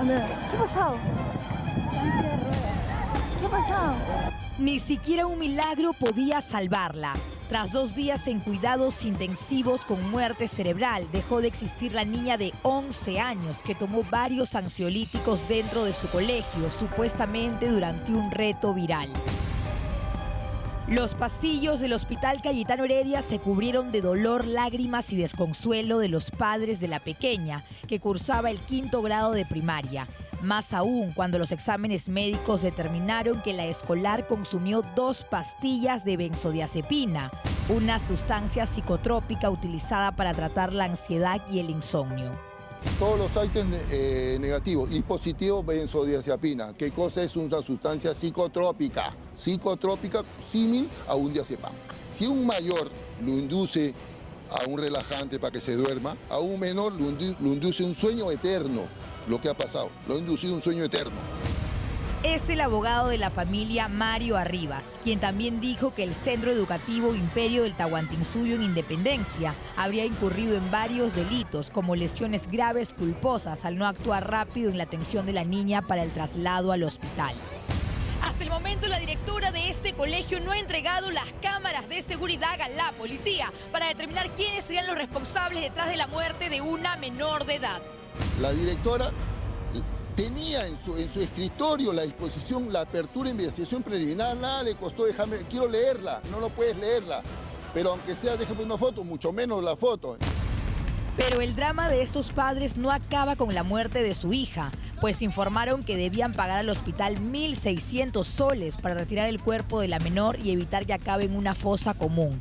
¿Qué ha pasado? ¿Qué ha pasado? Ni siquiera un milagro podía salvarla. Tras 2 días en cuidados intensivos con muerte cerebral, dejó de existir la niña de 11 años que tomó varios ansiolíticos dentro de su colegio, supuestamente durante un reto viral. Los pasillos del Hospital Cayetano Heredia se cubrieron de dolor, lágrimas y desconsuelo de los padres de la pequeña, que cursaba el 5º grado de primaria. Más aún cuando los exámenes médicos determinaron que la escolar consumió 2 pastillas de benzodiazepina, una sustancia psicotrópica utilizada para tratar la ansiedad y el insomnio. Todos los actos negativos y positivos, benzodiazepina. ¿Qué cosa es una sustancia psicotrópica? Psicotrópica símil a un diazepam. Si un mayor lo induce a un relajante para que se duerma, a un menor lo induce un sueño eterno. Lo que ha pasado, lo ha inducido un sueño eterno. Es el abogado de la familia Mario Arribas, quien también dijo que el Centro Educativo Imperio del Tahuantinsuyo en Independencia habría incurrido en varios delitos, como lesiones graves culposas al no actuar rápido en la atención de la niña para el traslado al hospital. Hasta el momento, la directora de este colegio no ha entregado las cámaras de seguridad a la policía para determinar quiénes serían los responsables detrás de la muerte de una menor de edad. La directora tenía en su escritorio la disposición, la apertura de investigación preliminar, nada le costó dejarme, quiero leerla, no lo puedes leerla, pero aunque sea déjame una foto, mucho menos la foto. Pero el drama de estos padres no acaba con la muerte de su hija, pues informaron que debían pagar al hospital 1.600 soles para retirar el cuerpo de la menor y evitar que acabe en una fosa común.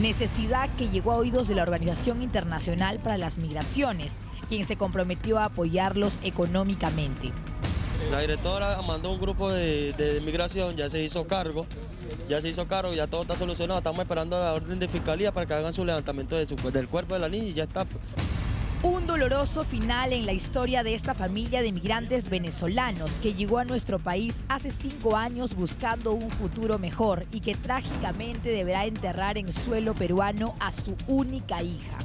Necesidad que llegó a oídos de la Organización Internacional para las Migraciones, quien se comprometió a apoyarlos económicamente. La directora mandó un grupo de migración, ya se hizo cargo, ya todo está solucionado. Estamos esperando la orden de fiscalía para que hagan su levantamiento del cuerpo de la niña y ya está. Un doloroso final en la historia de esta familia de migrantes venezolanos que llegó a nuestro país hace 5 años buscando un futuro mejor y que trágicamente deberá enterrar en suelo peruano a su única hija.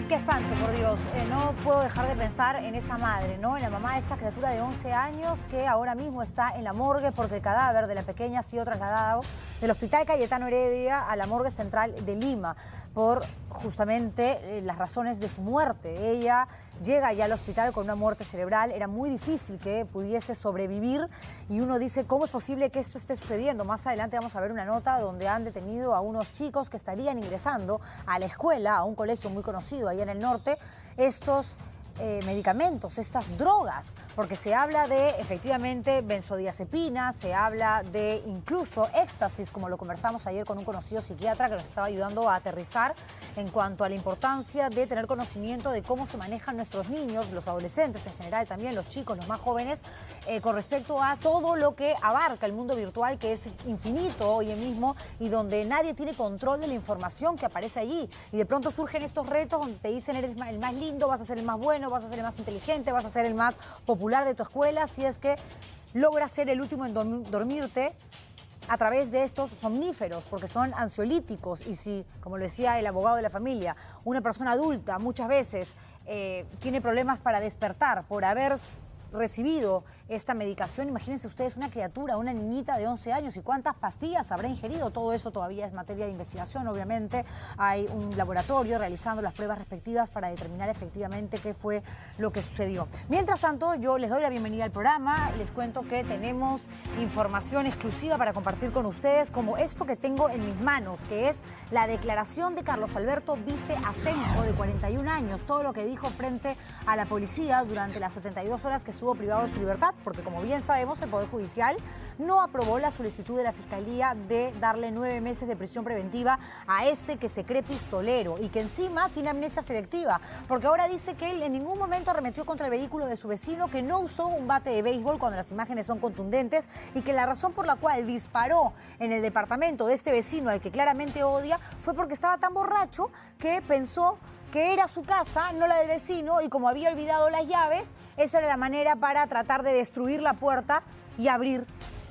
Qué espanto, por Dios. No puedo dejar de pensar en esa madre, ¿no? En la mamá de esta criatura de 11 años que ahora mismo está en la morgue porque el cadáver de la pequeña ha sido trasladado del Hospital Cayetano Heredia a la morgue central de Lima por justamente las razones de su muerte. Ella llega ya al hospital con una muerte cerebral, era muy difícil que pudiese sobrevivir y uno dice, ¿cómo es posible que esto esté sucediendo? Más adelante vamos a ver una nota donde han detenido a unos chicos que estarían ingresando a la escuela, a un colegio muy conocido ahí en el norte, estos medicamentos, estas drogas, porque se habla de efectivamente benzodiazepina, se habla de incluso éxtasis, como lo conversamos ayer con un conocido psiquiatra que nos estaba ayudando a aterrizar en cuanto a la importancia de tener conocimiento de cómo se manejan nuestros niños, los adolescentes en general, también los chicos, los más jóvenes, con respecto a todo lo que abarca el mundo virtual, que es infinito hoy mismo y donde nadie tiene control de la información que aparece allí. Y de pronto surgen estos retos donde te dicen eres el más lindo, vas a ser el más bueno, vas a ser el más inteligente, vas a ser el más popular de tu escuela, si es que logras ser el último en dormirte a través de estos somníferos, porque son ansiolíticos. Y si, como lo decía el abogado de la familia, una persona adulta muchas veces tiene problemas para despertar por haber recibido esta medicación, imagínense ustedes una criatura, una niñita de 11 años y cuántas pastillas habrá ingerido. Todo eso todavía es materia de investigación, obviamente. Hay un laboratorio realizando las pruebas respectivas para determinar efectivamente qué fue lo que sucedió. Mientras tanto, yo les doy la bienvenida al programa, les cuento que tenemos información exclusiva para compartir con ustedes, como esto que tengo en mis manos, que es la declaración de Carlos Alberto Vice Asenjo, de 41 años, todo lo que dijo frente a la policía durante las 72 horas que estuvo privado de su libertad, porque como bien sabemos el Poder Judicial no aprobó la solicitud de la Fiscalía de darle 9 meses de prisión preventiva a este que se cree pistolero y que encima tiene amnesia selectiva, porque ahora dice que él en ningún momento arremetió contra el vehículo de su vecino, que no usó un bate de béisbol cuando las imágenes son contundentes y que la razón por la cual disparó en el departamento de este vecino al que claramente odia fue porque estaba tan borracho que pensó que era su casa, no la del vecino, y como había olvidado las llaves, esa era la manera para tratar de destruir la puerta y abrir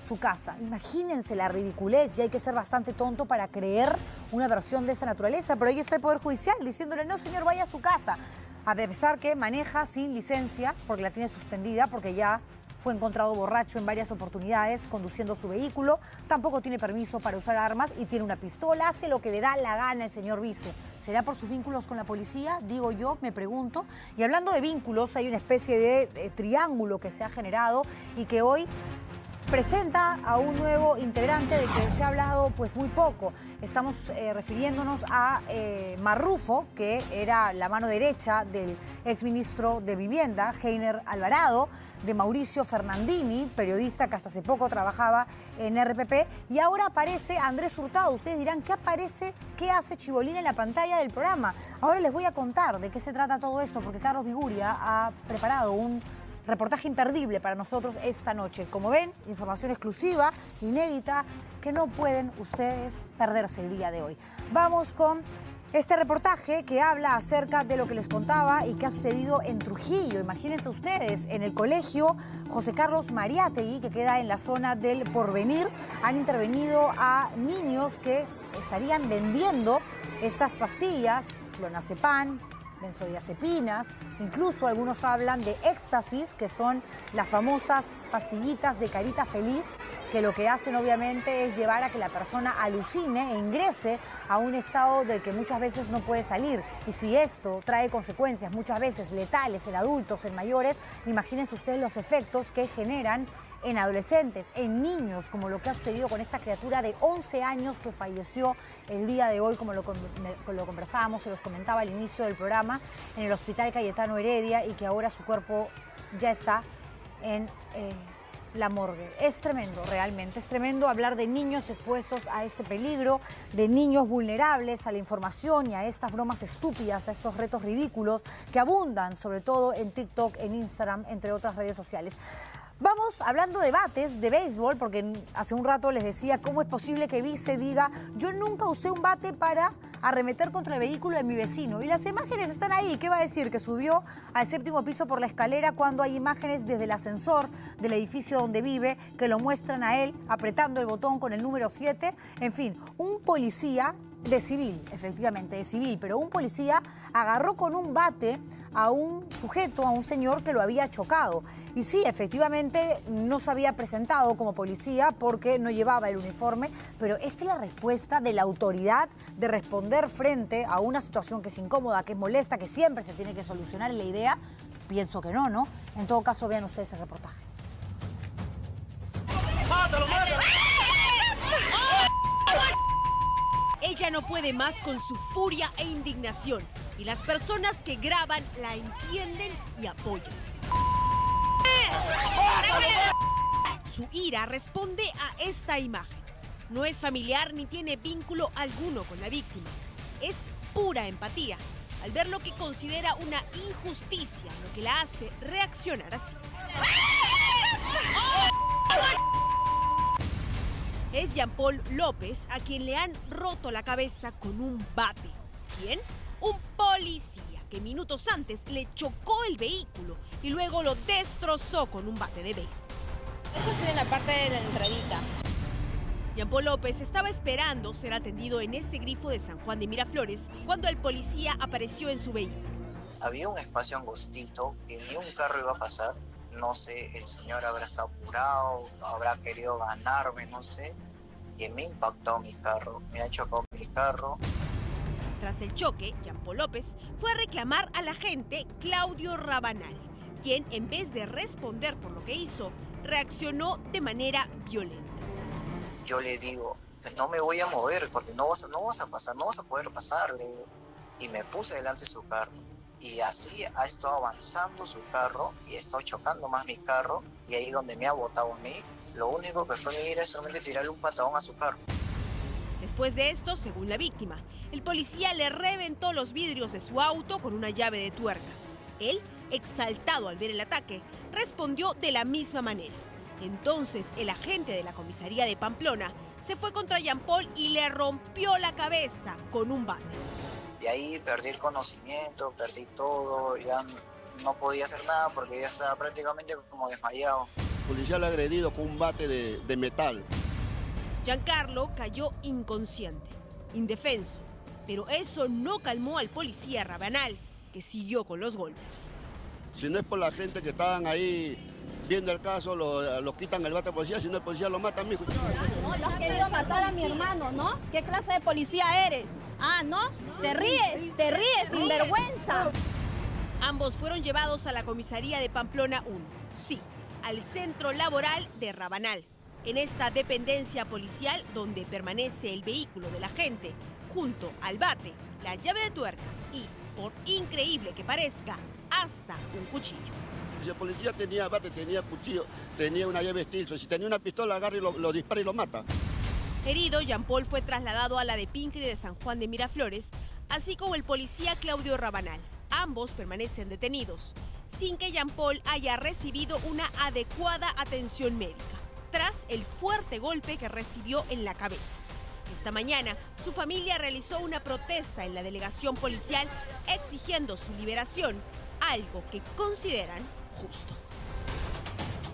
su casa. Imagínense la ridiculez, y hay que ser bastante tonto para creer una versión de esa naturaleza, pero ahí está el Poder Judicial diciéndole, no señor, vaya a su casa, a pesar que maneja sin licencia, porque la tiene suspendida, porque ya fue encontrado borracho en varias oportunidades conduciendo su vehículo, tampoco tiene permiso para usar armas y tiene una pistola, hace lo que le da la gana el señor vice. ¿Será por sus vínculos con la policía? Digo yo, me pregunto. Y hablando de vínculos, hay una especie de triángulo que se ha generado y que hoy presenta a un nuevo integrante del que se ha hablado pues muy poco. Estamos refiriéndonos a Marrufo, que era la mano derecha del exministro de Vivienda, Heiner Alvarado, de Mauricio Fernandini, periodista que hasta hace poco trabajaba en RPP, y ahora aparece Andrés Hurtado. Ustedes dirán, ¿qué aparece? ¿Qué hace Chibolín en la pantalla del programa? Ahora les voy a contar de qué se trata todo esto, porque Carlos Viguria ha preparado un reportaje imperdible para nosotros esta noche. Como ven, información exclusiva, inédita, que no pueden ustedes perderse el día de hoy. Vamos con este reportaje que habla acerca de lo que les contaba y que ha sucedido en Trujillo. Imagínense ustedes, en el colegio José Carlos Mariátegui, que queda en la zona del Porvenir, han intervenido a niños que estarían vendiendo estas pastillas, clonazepam, benzodiazepinas, incluso algunos hablan de éxtasis, que son las famosas pastillitas de carita feliz, que lo que hacen obviamente es llevar a que la persona alucine e ingrese a un estado del que muchas veces no puede salir. Y si esto trae consecuencias muchas veces letales en adultos, en mayores, imagínense ustedes los efectos que generan en adolescentes, en niños, como lo que ha sucedido con esta criatura de 11 años que falleció el día de hoy, como lo conversábamos, se los comentaba al inicio del programa, en el Hospital Cayetano Heredia, y que ahora su cuerpo ya está en la morgue. Es tremendo, realmente, es tremendo hablar de niños expuestos a este peligro, de niños vulnerables a la información y a estas bromas estúpidas, a estos retos ridículos que abundan, sobre todo en TikTok, en Instagram, entre otras redes sociales. Vamos hablando de bates, de béisbol, porque hace un rato les decía cómo es posible que Vice diga yo nunca usé un bate para arremeter contra el vehículo de mi vecino. Y las imágenes están ahí. ¿Qué va a decir? Que subió al 7º piso por la escalera cuando hay imágenes desde el ascensor del edificio donde vive que lo muestran a él apretando el botón con el número 7. En fin, un policía de civil, efectivamente, de civil, pero un policía agarró con un bate a un sujeto, a un señor que lo había chocado. Y sí, efectivamente, no se había presentado como policía porque no llevaba el uniforme, pero esta es la respuesta de la autoridad de responder frente a una situación que es incómoda, que es molesta, que siempre se tiene que solucionar. La idea, pienso que no, ¿no? En todo caso, vean ustedes el reportaje. ¡Mátalo, mátalo! Ella no puede más con su furia e indignación, y las personas que graban la entienden y apoyan. Su ira responde a esta imagen. No es familiar ni tiene vínculo alguno con la víctima. Es pura empatía al ver lo que considera una injusticia, lo que la hace reaccionar así. Es Jean-Paul López, a quien le han roto la cabeza con un bate. ¿Quién? Un policía que minutos antes le chocó el vehículo y luego lo destrozó con un bate de béisbol. Eso sí, en la parte de la entradita. Jean-Paul López estaba esperando ser atendido en este grifo de San Juan de Miraflores cuando el policía apareció en su vehículo. Había un espacio angostito que ni un carro iba a pasar. No sé, el señor habrá estado apurado, habrá querido ganarme, no sé, que me impactó mi carro, me ha chocado mi carro. Tras el choque, Jean-Paul López fue a reclamar al agente Claudio Rabanal, quien en vez de responder por lo que hizo, reaccionó de manera violenta. Yo le digo, no me voy a mover porque no vas a pasar, no vas a poder pasar, le digo. Y me puse delante de su carro. Y así ha estado avanzando su carro y ha estado chocando más mi carro, y ahí donde me ha botado a mí, lo único que fue mi ira es solamente tirarle un patadón a su carro. Después de esto, según la víctima, el policía le reventó los vidrios de su auto con una llave de tuercas. Él, exaltado al ver el ataque, respondió de la misma manera. Entonces, el agente de la comisaría de Pamplona se fue contra Jean-Paul y le rompió la cabeza con un bate. De ahí perdí el conocimiento, perdí todo, ya no podía hacer nada porque ya estaba prácticamente como desmayado. policía le ha agredido con un bate de metal. Giancarlo cayó inconsciente, indefenso, pero eso no calmó al policía Rabanal, que siguió con los golpes. Si no es por la gente que estaban ahí viendo el caso, los quitan el bate de policía, si no el policía lo mata, mijo. No, lo has querido matar a mi hermano, ¿no? ¿Qué clase de policía eres? Ah, ¿no? Te ríes, sinvergüenza. Ambos fueron llevados a la comisaría de Pamplona 1, sí, al centro laboral de Rabanal. En esta dependencia policial donde permanece el vehículo del agente, junto al bate, la llave de tuercas y, por increíble que parezca, hasta un cuchillo. Si el policía tenía bate, tenía cuchillo, tenía una llave Stilson, si tenía una pistola, agarra y lo dispara y lo mata. Herido, Jean Paul fue trasladado a la de Pincre de San Juan de Miraflores, así como el policía Claudio Rabanal. Ambos permanecen detenidos, sin que Jean Paul haya recibido una adecuada atención médica, tras el fuerte golpe que recibió en la cabeza. Esta mañana, su familia realizó una protesta en la delegación policial exigiendo su liberación, algo que consideran justo.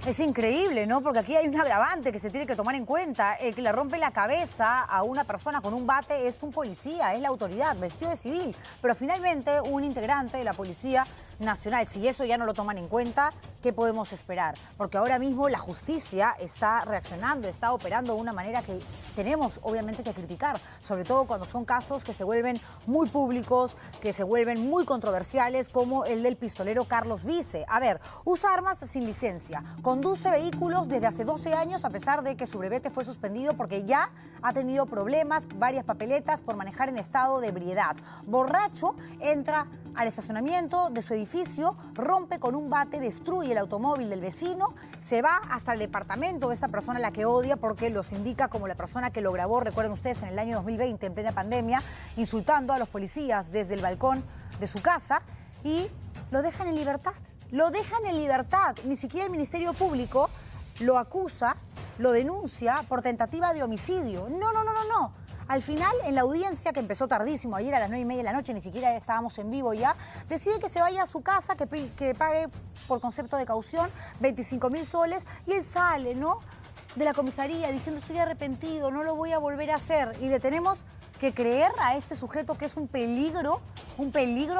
Es increíble, ¿no? Porque aquí hay un agravante que se tiene que tomar en cuenta. El que le rompe la cabeza a una persona con un bate es un policía, es la autoridad, vestido de civil. Pero finalmente un integrante de la Policía Nacional. Si eso ya no lo toman en cuenta, ¿qué podemos esperar? Porque ahora mismo la justicia está reaccionando, está operando de una manera que tenemos obviamente que criticar, sobre todo cuando son casos que se vuelven muy públicos, que se vuelven muy controversiales, como el del pistolero Carlos Vice. A ver, usa armas sin licencia, conduce vehículos desde hace 12 años a pesar de que su brevete fue suspendido porque ya ha tenido problemas, varias papeletas por manejar en estado de ebriedad. Borracho, entra al estacionamiento de su edificio, rompe con un bate, destruye el automóvil del vecino, se va hasta el departamento de esta persona a la que odia porque los indica como la persona que lo grabó, recuerden ustedes, en el año 2020, en plena pandemia, insultando a los policías desde el balcón de su casa, y lo dejan en libertad. Lo dejan en libertad. Ni siquiera el Ministerio Público lo acusa, lo denuncia por tentativa de homicidio. No. Al final, en la audiencia, que empezó tardísimo, ayer a las 9:30 de la noche, ni siquiera estábamos en vivo ya, decide que se vaya a su casa, que pague por concepto de caución 25.000 soles, y él sale, ¿no?, de la comisaría diciendo: estoy arrepentido, no lo voy a volver a hacer. Y le tenemos que creer a este sujeto que es un peligro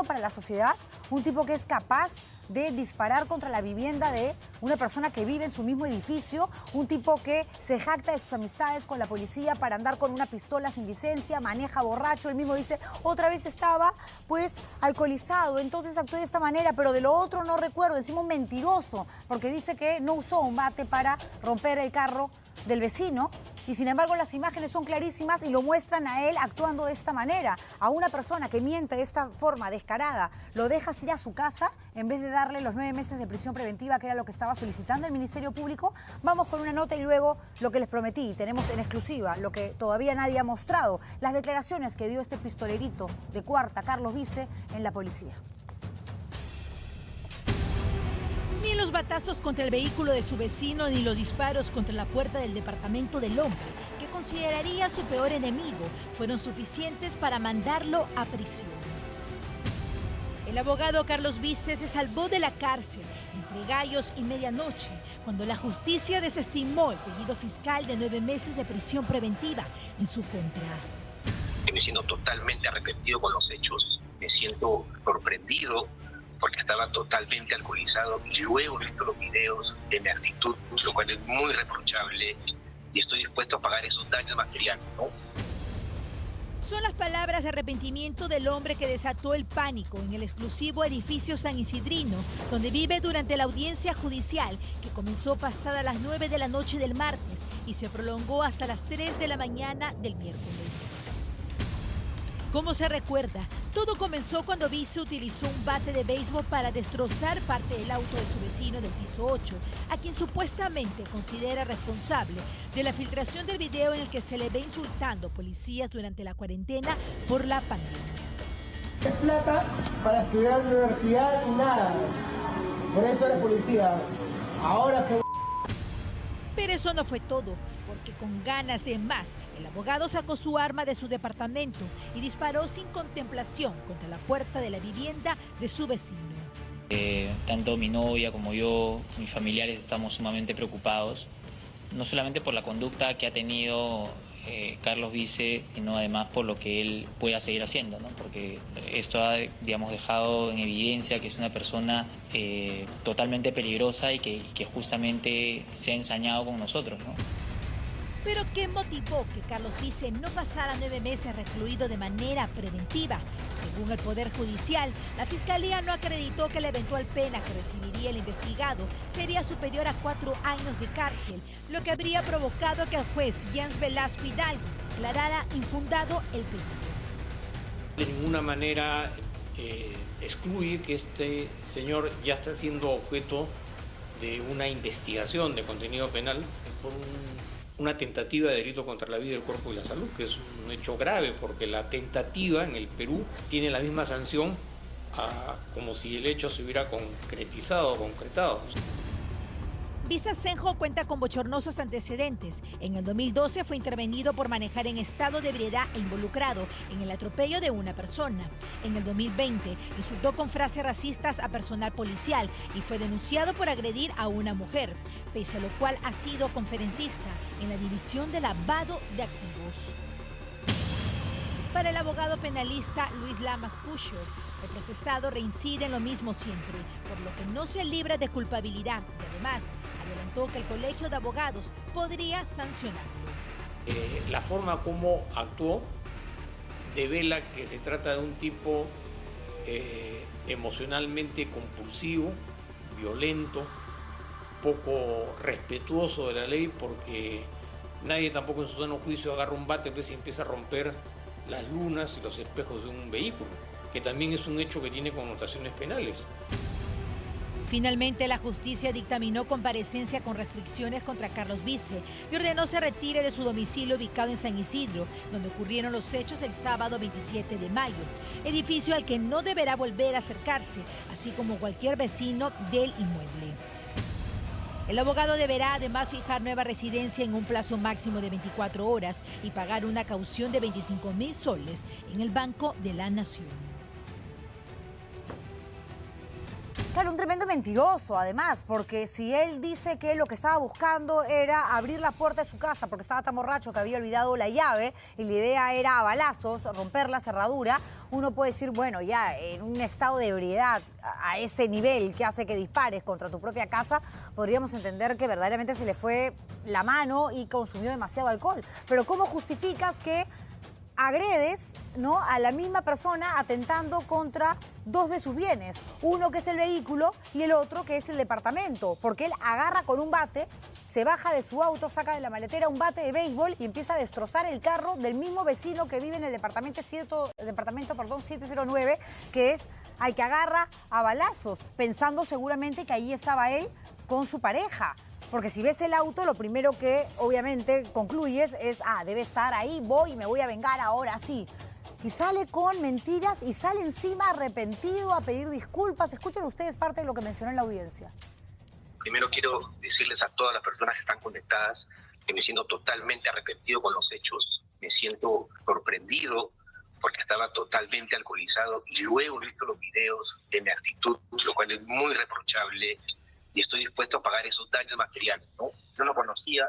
para la sociedad, un tipo que es capaz de disparar contra la vivienda de una persona que vive en su mismo edificio, un tipo que se jacta de sus amistades con la policía para andar con una pistola sin licencia, maneja borracho, él mismo dice: otra vez estaba pues alcoholizado, entonces actué de esta manera, pero de lo otro no recuerdo. Encima un mentiroso, porque dice que no usó un bate para romper el carro del vecino, y sin embargo las imágenes son clarísimas y lo muestran a él actuando de esta manera. A una persona que miente de esta forma descarada, lo dejas ir a su casa en vez de darle los 9 meses de prisión preventiva, que era lo que estaba solicitando el Ministerio Público. Vamos con una nota y luego lo que les prometí. Tenemos en exclusiva lo que todavía nadie ha mostrado: las declaraciones que dio este pistolerito de cuarta, Carlos Vice, en la policía. Ni los batazos contra el vehículo de su vecino, ni los disparos contra la puerta del departamento del hombre, que consideraría su peor enemigo, fueron suficientes para mandarlo a prisión. El abogado Carlos Vice se salvó de la cárcel entre gallos y medianoche, cuando la justicia desestimó el pedido fiscal de 9 meses de prisión preventiva en su contra. Me siento totalmente arrepentido con los hechos, me siento sorprendido porque estaba totalmente alcoholizado, y luego he visto los videos de mi actitud, lo cual es muy reprochable, y estoy dispuesto a pagar esos daños materiales, ¿no? Son las palabras de arrepentimiento del hombre que desató el pánico en el exclusivo edificio San Isidrino, donde vive durante la audiencia judicial, que comenzó pasada las 9 de la noche del martes y se prolongó hasta las 3 de la mañana del miércoles. Como se recuerda, todo comenzó cuando Vice utilizó un bate de béisbol para destrozar parte del auto de su vecino del piso 8, a quien supuestamente considera responsable de la filtración del video en el que se le ve insultando policías durante la cuarentena por la pandemia. Es plata para estudiar en la universidad y nada. Por eso eres policía. Ahora que... Pero eso no fue todo, porque con ganas de más, el abogado sacó su arma de su departamento y disparó sin contemplación contra la puerta de la vivienda de su vecino. Tanto mi novia como yo, mis familiares, estamos sumamente preocupados, no solamente por la conducta que ha tenido Carlos Vice, sino además por lo que él pueda seguir haciendo, ¿no? Porque esto ha, digamos, dejado en evidencia que es una persona totalmente peligrosa y que justamente se ha ensañado con nosotros, ¿no? Pero ¿qué motivó que Carlos Vice no pasara 9 meses recluido de manera preventiva? Según el Poder Judicial, la Fiscalía no acreditó que la eventual pena que recibiría el investigado sería superior a 4 años de cárcel, lo que habría provocado que el juez Jens Velasco Hidalgo declarara infundado el pedido. De ninguna manera excluye que este señor ya está siendo objeto de una investigación de contenido penal por una tentativa de delito contra la vida, el cuerpo y la salud, que es un hecho grave, porque la tentativa en el Perú tiene la misma sanción como si el hecho se hubiera concretizado o concretado. Vice Senjo cuenta con bochornosos antecedentes. En el 2012 fue intervenido por manejar en estado de ebriedad e involucrado en el atropello de una persona. En el 2020 insultó con frases racistas a personal policial y fue denunciado por agredir a una mujer, pese a lo cual ha sido conferencista en la División de Lavado de Activos. Para el abogado penalista Luis Lamas Pucho, el procesado reincide en lo mismo siempre, por lo que no se libra de culpabilidad y además adelantó que el Colegio de Abogados podría sancionarlo. La forma como actuó devela que se trata de un tipo emocionalmente compulsivo, violento, poco respetuoso de la ley, porque nadie tampoco en su sano juicio agarra un bate y empieza a romper las lunas y los espejos de un vehículo, que también es un hecho que tiene connotaciones penales. Finalmente, la justicia dictaminó comparecencia con restricciones contra Carlos Vice y ordenó se retire de su domicilio ubicado en San Isidro, donde ocurrieron los hechos el sábado 27 de mayo, edificio al que no deberá volver a acercarse, así como cualquier vecino del inmueble. El abogado deberá además fijar nueva residencia en un plazo máximo de 24 horas y pagar una caución de 25.000 soles en el Banco de la Nación. Claro, un tremendo mentiroso, además, porque si él dice que lo que estaba buscando era abrir la puerta de su casa porque estaba tan borracho que había olvidado la llave y la idea era a balazos romper la cerradura, uno puede decir, bueno, ya en un estado de ebriedad a ese nivel que hace que dispares contra tu propia casa, podríamos entender que verdaderamente se le fue la mano y consumió demasiado alcohol. Pero ¿cómo justificas que agredes, ¿no?, a la misma persona atentando contra 2 de sus bienes? Uno que es el vehículo y el otro que es el departamento. Porque él agarra con un bate, se baja de su auto, saca de la maletera un bate de béisbol y empieza a destrozar el carro del mismo vecino que vive en el departamento 709, que es al que agarra a balazos, pensando seguramente que ahí estaba él con su pareja. Porque si ves el auto, lo primero que obviamente concluyes es, debe estar ahí, voy y me voy a vengar ahora sí. Y sale con mentiras y sale encima arrepentido a pedir disculpas. Escuchen ustedes parte de lo que mencionó en la audiencia. Primero quiero decirles a todas las personas que están conectadas que me siento totalmente arrepentido con los hechos. Me siento sorprendido porque estaba totalmente alcoholizado y luego he visto los videos de mi actitud, lo cual es muy reprochable. Y estoy dispuesto a pagar esos daños materiales, ¿no? Yo no conocía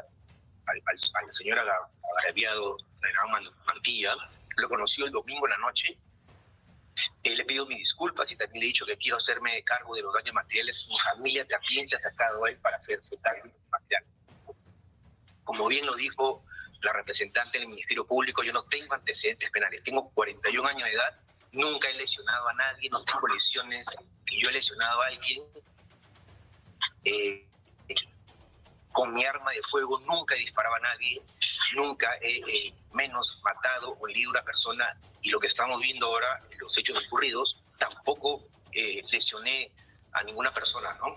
al señor agraviado Renan Mantilla, lo conocí el domingo en la noche. Le pido mis disculpas y también le he dicho que quiero hacerme cargo de los daños materiales. Mi familia también se ha sacado a él para hacerse cargo de los materiales. Como bien lo dijo la representante del Ministerio Público, yo no tengo antecedentes penales, tengo 41 años de edad, nunca he lesionado a nadie, no tengo lesiones que yo he lesionado a alguien. Con mi arma de fuego nunca he disparado a nadie, nunca he menos matado o herido a una persona, y lo que estamos viendo ahora, los hechos ocurridos, tampoco lesioné a ninguna persona, ¿no?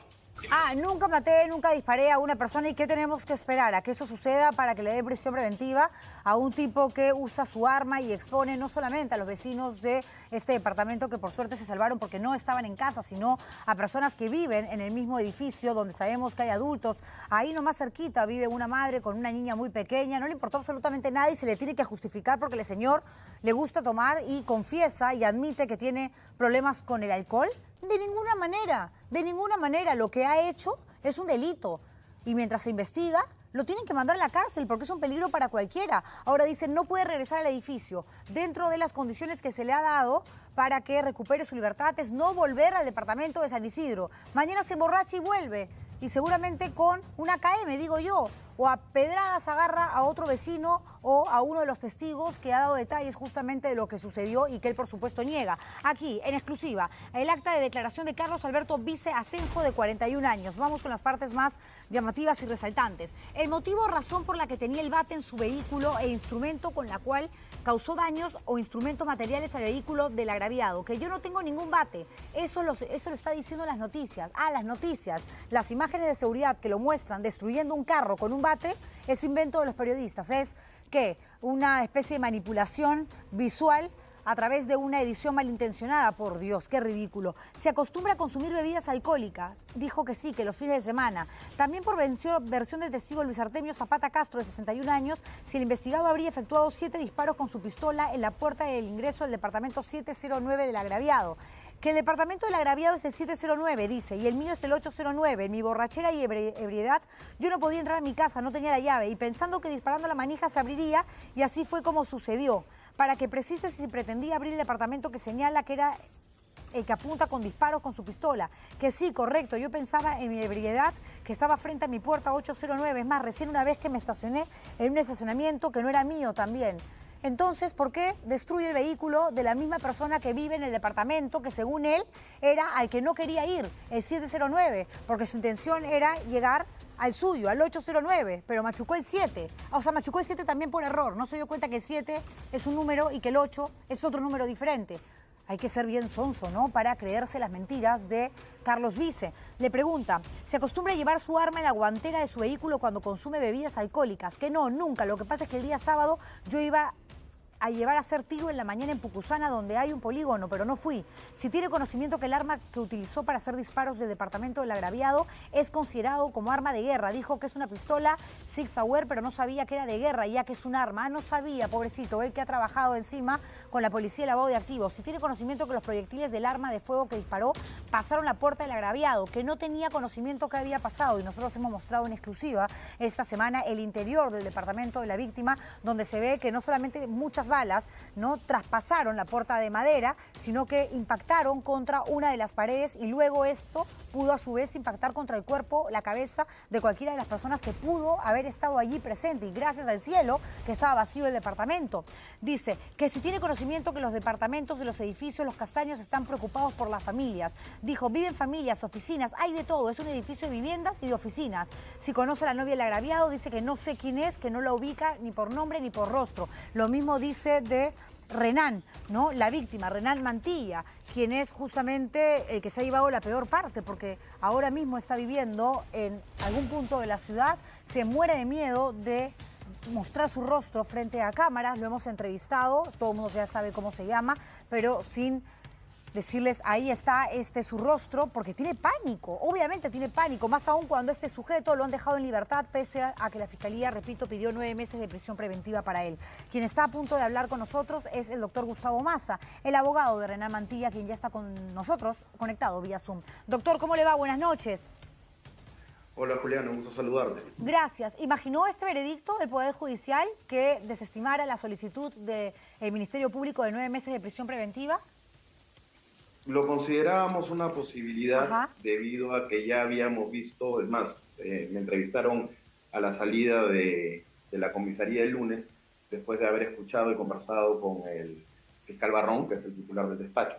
Nunca maté, nunca disparé a una persona. ¿Y qué tenemos que esperar? ¿A que eso suceda para que le den prisión preventiva a un tipo que usa su arma y expone no solamente a los vecinos de este departamento, que por suerte se salvaron porque no estaban en casa, sino a personas que viven en el mismo edificio donde sabemos que hay adultos? Ahí nomás cerquita vive una madre con una niña muy pequeña, no le importó absolutamente nada y se le tiene que justificar porque el señor le gusta tomar y confiesa y admite que tiene problemas con el alcohol. De ninguna manera. Lo que ha hecho es un delito. Y mientras se investiga, lo tienen que mandar a la cárcel porque es un peligro para cualquiera. Ahora dicen, no puede regresar al edificio. Dentro de las condiciones que se le ha dado para que recupere su libertad es no volver al departamento de San Isidro. Mañana se emborracha y vuelve. Y seguramente con una KM, digo yo, o a pedradas agarra a otro vecino o a uno de los testigos que ha dado detalles justamente de lo que sucedió y que él, por supuesto, niega. Aquí, en exclusiva, el acta de declaración de Carlos Alberto Vice Asenjo, de 41 años. Vamos con las partes más llamativas y resaltantes. El motivo o razón por la que tenía el bate en su vehículo e instrumento con la cual causó daños o instrumentos materiales al vehículo del agraviado. Que yo no tengo ningún bate. Eso lo está diciendo las noticias. Las noticias. Las imágenes de seguridad que lo muestran destruyendo un carro con un bate es invento de los periodistas. Es que una especie de manipulación visual a través de una edición malintencionada. Por Dios, qué ridículo. Se acostumbra a consumir bebidas alcohólicas. Dijo que sí, que los fines de semana. También por versión del testigo Luis Artemio Zapata Castro, de 61 años, si el investigado habría efectuado 7 disparos con su pistola en la puerta del ingreso del departamento 709 del agraviado. Que el departamento del agraviado es el 709, dice, y el mío es el 809. En mi borrachera y ebriedad, yo no podía entrar a mi casa, no tenía la llave, y pensando que disparando la manija se abriría, y así fue como sucedió. Para que precise si pretendía abrir el departamento que señala que era el que apunta con disparos con su pistola. Que sí, correcto, yo pensaba en mi ebriedad que estaba frente a mi puerta 809. Es más, recién una vez que me estacioné en un estacionamiento que no era mío también. Entonces, ¿por qué destruye el vehículo de la misma persona que vive en el departamento que según él era al que no quería ir, el 709? Porque su intención era llegar al suyo, al 809, pero machucó el 7. O sea, machucó el 7 también por error. No se dio cuenta que el 7 es un número y que el 8 es otro número diferente. Hay que ser bien sonso, ¿no?, para creerse las mentiras de Carlos Vice. Le pregunta, ¿se acostumbra a llevar su arma en la guantera de su vehículo cuando consume bebidas alcohólicas? Que no, nunca. Lo que pasa es que el día sábado yo iba a llevar a hacer tiro en la mañana en Pucusana, donde hay un polígono, pero no fui. Si tiene conocimiento que el arma que utilizó para hacer disparos del departamento del agraviado es considerado como arma de guerra. Dijo que es una pistola Sig Sauer, pero no sabía que era de guerra, ya que es un arma. No sabía, pobrecito, él que ha trabajado encima con la policía de lavado de activos. Si tiene conocimiento que los proyectiles del arma de fuego que disparó pasaron la puerta del agraviado, que no tenía conocimiento que había pasado. Y nosotros hemos mostrado en exclusiva esta semana el interior del departamento de la víctima, donde se ve que no solamente muchas balas no traspasaron la puerta de madera, sino que impactaron contra una de las paredes y luego esto pudo a su vez impactar contra el cuerpo, la cabeza de cualquiera de las personas que pudo haber estado allí presente, y gracias al cielo que estaba vacío el departamento. Dice que si tiene conocimiento que los departamentos de los edificios Los Castaños están preocupados por las familias. Dijo, viven familias, oficinas, hay de todo, es un edificio de viviendas y de oficinas. Si conoce a la novia del agraviado, dice que no sé quién es, que no la ubica ni por nombre ni por rostro. Lo mismo dice de Renan, ¿no?, la víctima, Renan Mantilla, quien es justamente el que se ha llevado la peor parte, porque ahora mismo está viviendo en algún punto de la ciudad, se muere de miedo de mostrar su rostro frente a cámaras. Lo hemos entrevistado, todo el mundo ya sabe cómo se llama, pero sin decirles ahí está su rostro, porque tiene pánico, obviamente tiene pánico, más aún cuando este sujeto lo han dejado en libertad pese a que la Fiscalía, repito, pidió 9 meses de prisión preventiva para él. Quien está a punto de hablar con nosotros es el doctor Gustavo Maza, el abogado de Renan Mantilla, quien ya está con nosotros conectado vía Zoom. Doctor, ¿cómo le va? Buenas noches. Hola Juliana, un gusto saludarte. Gracias. ¿Imaginó este veredicto del Poder Judicial que desestimara la solicitud del Ministerio Público de 9 meses de prisión preventiva? Lo considerábamos una posibilidad debido a que ya habíamos visto, es más, me entrevistaron a la salida de la comisaría el lunes, después de haber escuchado y conversado con el fiscal Barrón, que es el titular del despacho.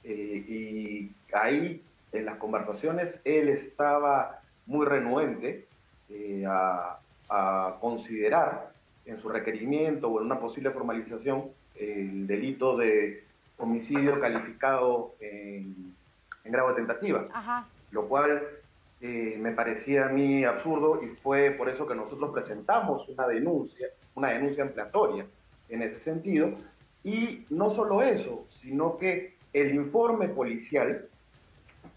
Y ahí, en las conversaciones, él estaba muy renuente a considerar en su requerimiento o en una posible formalización el delito de homicidio calificado en grado de tentativa, lo cual me parecía a mí absurdo, y fue por eso que nosotros presentamos una denuncia ampliatoria en ese sentido. Y no solo eso, sino que el informe policial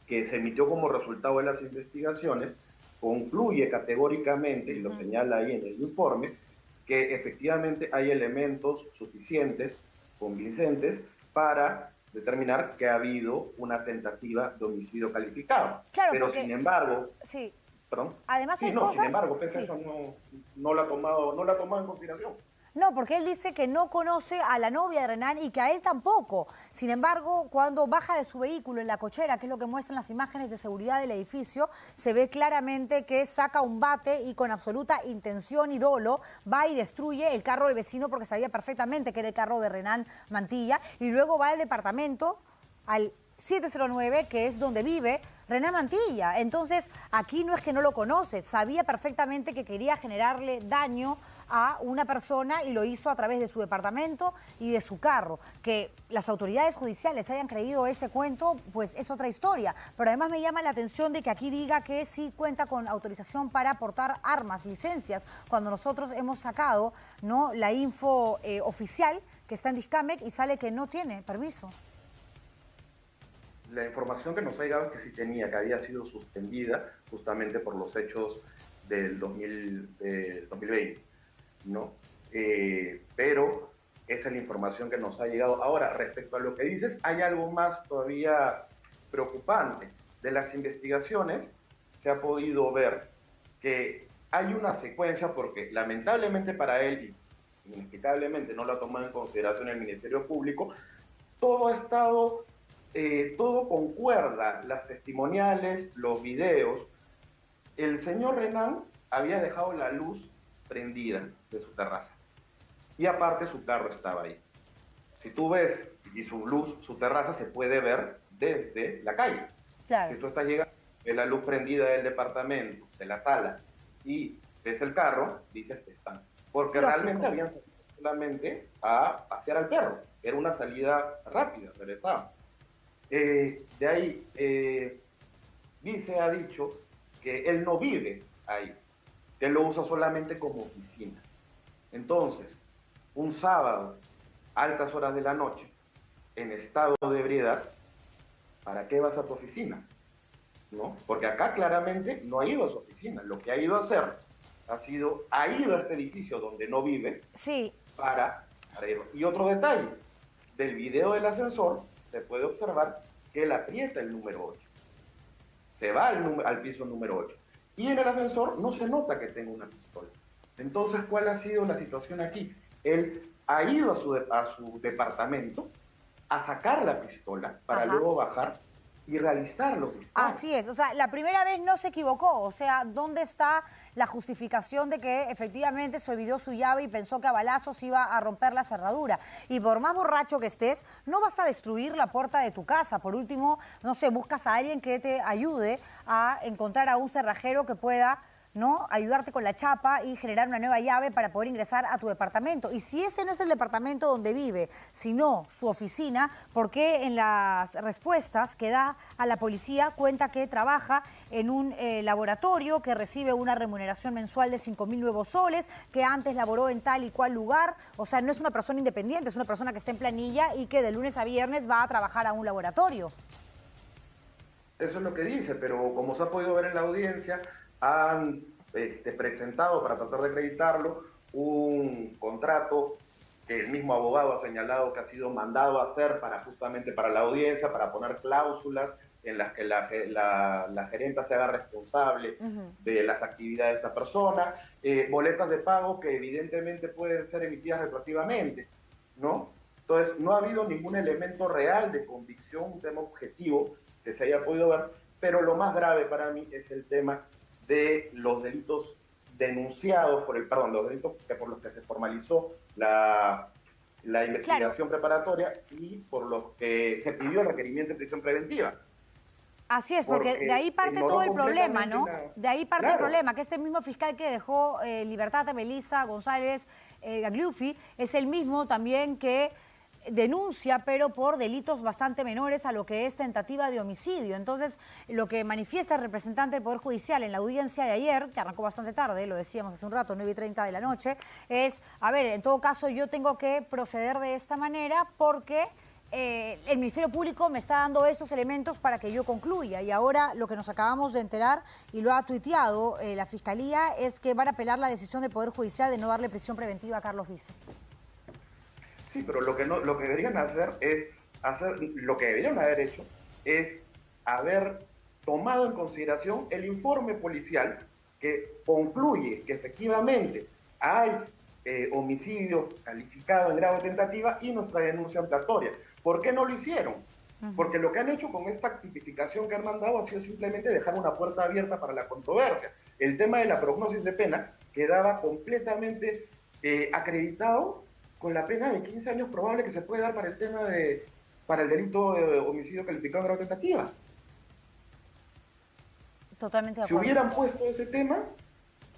que se emitió como resultado de las investigaciones concluye categóricamente, y lo señala ahí en el informe, que efectivamente hay elementos suficientes, convincentes, para determinar que ha habido una tentativa de homicidio calificado. Claro, pero porque, sin embargo... Sí. ¿Perdón? Además hay no, cosas... Sin embargo, pese a eso no la ha tomado en consideración. No, porque él dice que no conoce a la novia de Renan y que a él tampoco. Sin embargo, cuando baja de su vehículo en la cochera, que es lo que muestran las imágenes de seguridad del edificio, se ve claramente que saca un bate y con absoluta intención y dolo va y destruye el carro del vecino porque sabía perfectamente que era el carro de Renan Mantilla y luego va al departamento, al 709, que es donde vive Renan Mantilla. Entonces, aquí no es que no lo conoce, sabía perfectamente que quería generarle daño a una persona y lo hizo a través de su departamento y de su carro. Que las autoridades judiciales hayan creído ese cuento, pues es otra historia. Pero además me llama la atención de que aquí diga que sí cuenta con autorización para portar armas, licencias, cuando nosotros hemos sacado, ¿no?, la info oficial que está en Discamec y sale que no tiene permiso. La información que nos ha llegado es que sí tenía, que había sido suspendida justamente por los hechos del 2020, ¿no? Pero esa es la información que nos ha llegado. Ahora, respecto a lo que dices, hay algo más todavía preocupante. De las investigaciones se ha podido ver que hay una secuencia, porque lamentablemente para él, y inexplicablemente no lo ha tomado en consideración el Ministerio Público, todo ha estado... todo concuerda, las testimoniales, los videos. El señor Renan había dejado la luz prendida de su terraza y aparte su carro estaba ahí. Si tú ves y su luz, su terraza se puede ver desde la calle. Claro. Si tú estás llegando, ves la luz prendida del departamento, de la sala y ves el carro, dices están. Porque realmente habían salido solamente a pasear al perro. Era una salida rápida, regresaban. De ahí, Vice ha dicho que él no vive ahí, que lo usa solamente como oficina. Entonces, un sábado, altas horas de la noche, en estado de ebriedad, ¿para qué vas a tu oficina? ¿No? Porque acá claramente no ha ido a su oficina. Lo que ha ido a hacer ha ido a este edificio donde no vive para ir. Y otro detalle, del video del ascensor, se puede observar que él aprieta el número 8. Se va al piso número 8. Y en el ascensor no se nota que tenga una pistola. Entonces, ¿cuál ha sido la situación aquí? Él ha ido a su departamento a sacar la pistola para luego bajar y realizar los disparos. Así es, o sea, la primera vez no se equivocó, o sea, ¿dónde está la justificación de que efectivamente se olvidó su llave y pensó que a balazos iba a romper la cerradura? Y por más borracho que estés, no vas a destruir la puerta de tu casa. Por último, no sé, buscas a alguien que te ayude a encontrar a un cerrajero que pueda, ¿no?, ayudarte con la chapa y generar una nueva llave para poder ingresar a tu departamento. Y si ese no es el departamento donde vive, sino su oficina, ¿por qué en las respuestas que da a la policía cuenta que trabaja en un laboratorio, que recibe una remuneración mensual de 5.000 nuevos soles, que antes laboró en tal y cual lugar? O sea, no es una persona independiente, es una persona que está en planilla y que de lunes a viernes va a trabajar a un laboratorio. Eso es lo que dice, pero como se ha podido ver en la audiencia, han presentado, para tratar de acreditarlo, un contrato que el mismo abogado ha señalado que ha sido mandado a hacer justamente para la audiencia, para poner cláusulas en las que la gerenta se haga responsable de las actividades de esta persona, boletas de pago que evidentemente pueden ser emitidas retroactivamente, ¿no? Entonces, no ha habido ningún elemento real de convicción, un tema objetivo que se haya podido ver, pero lo más grave para mí es el tema de los delitos denunciados los delitos por los que se formalizó la investigación preparatoria y por los que se pidió el requerimiento de prisión preventiva. Así es, porque de ahí parte todo el problema, ¿no? De ahí parte el problema, que este mismo fiscal que dejó libertad a Melissa González Gagliuffi es el mismo también que denuncia, pero por delitos bastante menores a lo que es tentativa de homicidio. Entonces, lo que manifiesta el representante del Poder Judicial en la audiencia de ayer, que arrancó bastante tarde, lo decíamos hace un rato, 9:30 de la noche, es, a ver, en todo caso yo tengo que proceder de esta manera porque el Ministerio Público me está dando estos elementos para que yo concluya. Y ahora lo que nos acabamos de enterar, y lo ha tuiteado la Fiscalía, es que van a apelar la decisión del Poder Judicial de no darle prisión preventiva a Carlos Vice. Sí, pero lo que deberían hacer es lo que deberían haber hecho es haber tomado en consideración el informe policial que concluye que efectivamente hay homicidio calificado en grado de tentativa y nuestra denuncia ampliatoria. ¿Por qué no lo hicieron? Porque lo que han hecho con esta tipificación que han mandado ha sido simplemente dejar una puerta abierta para la controversia. El tema de la prognosis de pena quedaba completamente acreditado con la pena de 15 años probable que se puede dar para el tema para el delito de homicidio calificado en grado de tentativa. Totalmente de acuerdo. Si hubieran puesto ese tema,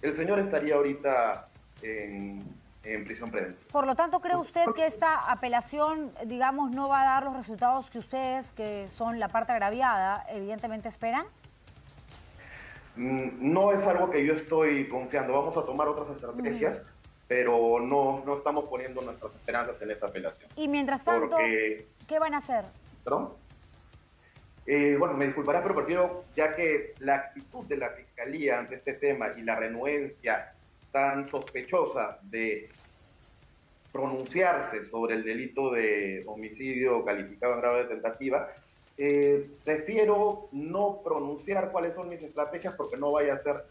el señor estaría ahorita en prisión preventiva. Por lo tanto, ¿cree usted que esta apelación, digamos, no va a dar los resultados que ustedes, que son la parte agraviada, evidentemente esperan? No es algo que yo estoy confiando. Vamos a tomar otras estrategias, pero no estamos poniendo nuestras esperanzas en esa apelación. Y mientras tanto, ¿qué van a hacer? ¿Perdón? Bueno, me disculpará, pero prefiero, ya que la actitud de la Fiscalía ante este tema y la renuencia tan sospechosa de pronunciarse sobre el delito de homicidio calificado en grado de tentativa, prefiero no pronunciar cuáles son mis estrategias porque no vaya a ser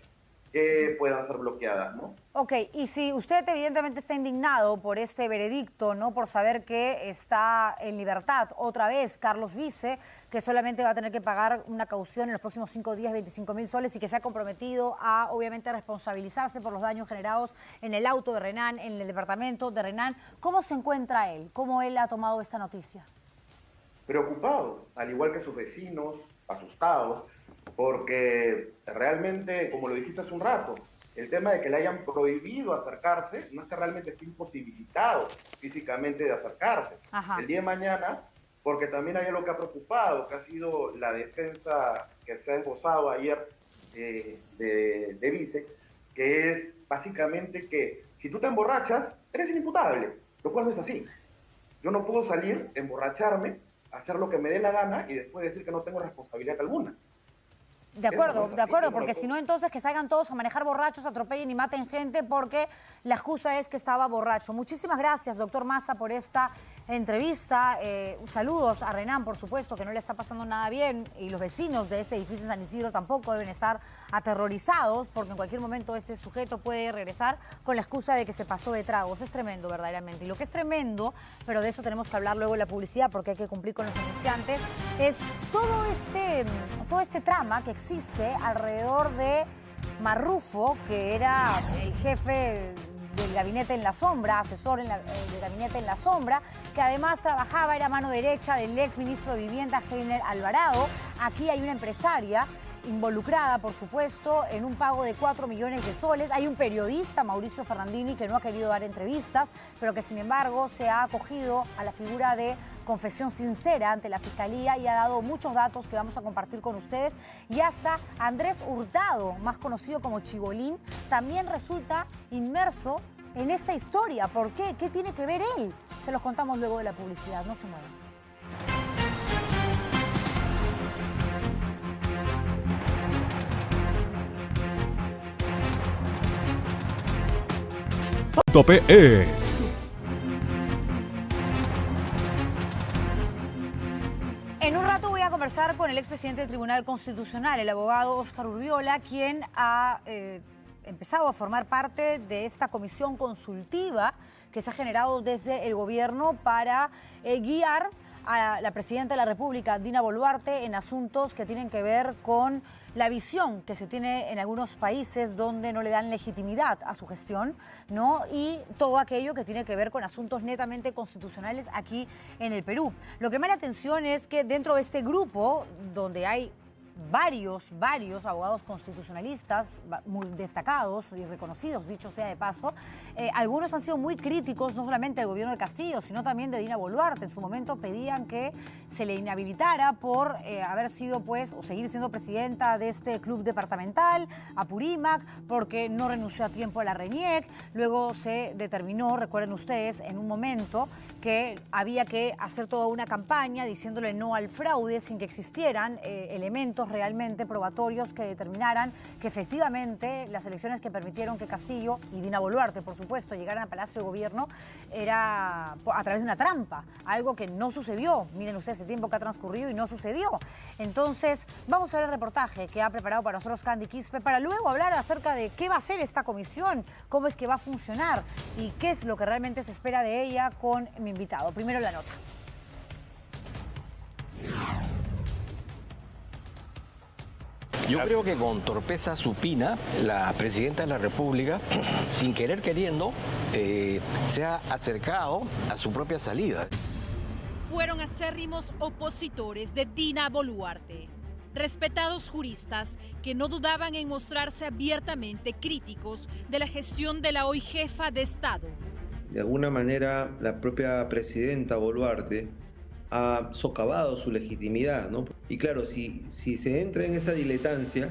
que puedan ser bloqueadas, ¿no? Ok, y si usted evidentemente está indignado por este veredicto, ¿no? Por saber que está en libertad otra vez Carlos Vice, que solamente va a tener que pagar una caución en los próximos 5 días, 25.000 soles, y que se ha comprometido a, obviamente, responsabilizarse por los daños generados en el auto de Renan, en el departamento de Renan. ¿Cómo se encuentra él? ¿Cómo él ha tomado esta noticia? Preocupado, al igual que sus vecinos, asustados, porque realmente, como lo dijiste hace un rato, el tema de que le hayan prohibido acercarse, no es que realmente esté imposibilitado físicamente de acercarse. Ajá. El día de mañana, porque también hay algo que ha preocupado, que ha sido la defensa que se ha esbozado ayer de Vice, que es básicamente que si tú te emborrachas, eres inimputable, lo cual no es así. Yo no puedo salir, emborracharme, hacer lo que me dé la gana y después decir que no tengo responsabilidad alguna. De acuerdo, porque si no, entonces que salgan todos a manejar borrachos, atropellen y maten gente, porque la excusa es que estaba borracho. Muchísimas gracias, doctor Massa, por esta entrevista. Saludos a Renan, por supuesto, que no le está pasando nada bien, y los vecinos de este edificio en San Isidro tampoco deben estar aterrorizados, porque en cualquier momento este sujeto puede regresar con la excusa de que se pasó de tragos. Es tremendo, verdaderamente. Y lo que es tremendo, pero de eso tenemos que hablar luego en la publicidad, porque hay que cumplir con los anunciantes, es todo este trama que existe alrededor de Marrufo, que era el jefe del gabinete en la sombra, asesor del gabinete en la sombra, que además trabajaba, era mano derecha del ex ministro de Vivienda, Heiner Alvarado. Aquí hay una empresaria involucrada, por supuesto, en un pago de 4 millones de soles. Hay un periodista, Mauricio Ferrandini, que no ha querido dar entrevistas, pero que sin embargo se ha acogido a la figura de confesión sincera ante la Fiscalía y ha dado muchos datos que vamos a compartir con ustedes. Y hasta Andrés Hurtado, más conocido como Chibolín, también resulta inmerso en esta historia. ¿Por qué? ¿Qué tiene que ver él? Se los contamos luego de la publicidad. No se muevan. .pe. En un rato voy a conversar con el expresidente del Tribunal Constitucional, el abogado Óscar Urriola, quien ha empezado a formar parte de esta comisión consultiva que se ha generado desde el gobierno para guiar a la presidenta de la República, Dina Boluarte, en asuntos que tienen que ver con la visión que se tiene en algunos países donde no le dan legitimidad a su gestión, ¿no? Y todo aquello que tiene que ver con asuntos netamente constitucionales aquí en el Perú. Lo que me da la atención es que dentro de este grupo, donde hay varios abogados constitucionalistas muy destacados y reconocidos, dicho sea de paso, algunos han sido muy críticos, no solamente del gobierno de Castillo, sino también de Dina Boluarte. En su momento pedían que se le inhabilitara por haber sido, pues, o seguir siendo presidenta de este club departamental, Apurímac, porque no renunció a tiempo a la RENIEC. Luego se determinó, recuerden ustedes, en un momento que había que hacer toda una campaña diciéndole no al fraude sin que existieran elementos elementos realmente probatorios que determinaran que efectivamente las elecciones que permitieron que Castillo y Dina Boluarte, por supuesto, llegaran a Palacio de Gobierno era a través de una trampa, algo que no sucedió. Miren ustedes el tiempo que ha transcurrido y no sucedió. Entonces, vamos a ver el reportaje que ha preparado para nosotros Candy Quispe para luego hablar acerca de qué va a hacer esta comisión, cómo es que va a funcionar y qué es lo que realmente se espera de ella con mi invitado. Primero la nota. Yo creo que con torpeza supina, la presidenta de la República, sin querer queriendo, se ha acercado a su propia salida. Fueron acérrimos opositores de Dina Boluarte, respetados juristas que no dudaban en mostrarse abiertamente críticos de la gestión de la hoy jefa de Estado. De alguna manera, la propia presidenta Boluarte ha socavado su legitimidad, ¿no? Y claro, si se entra en esa diletancia,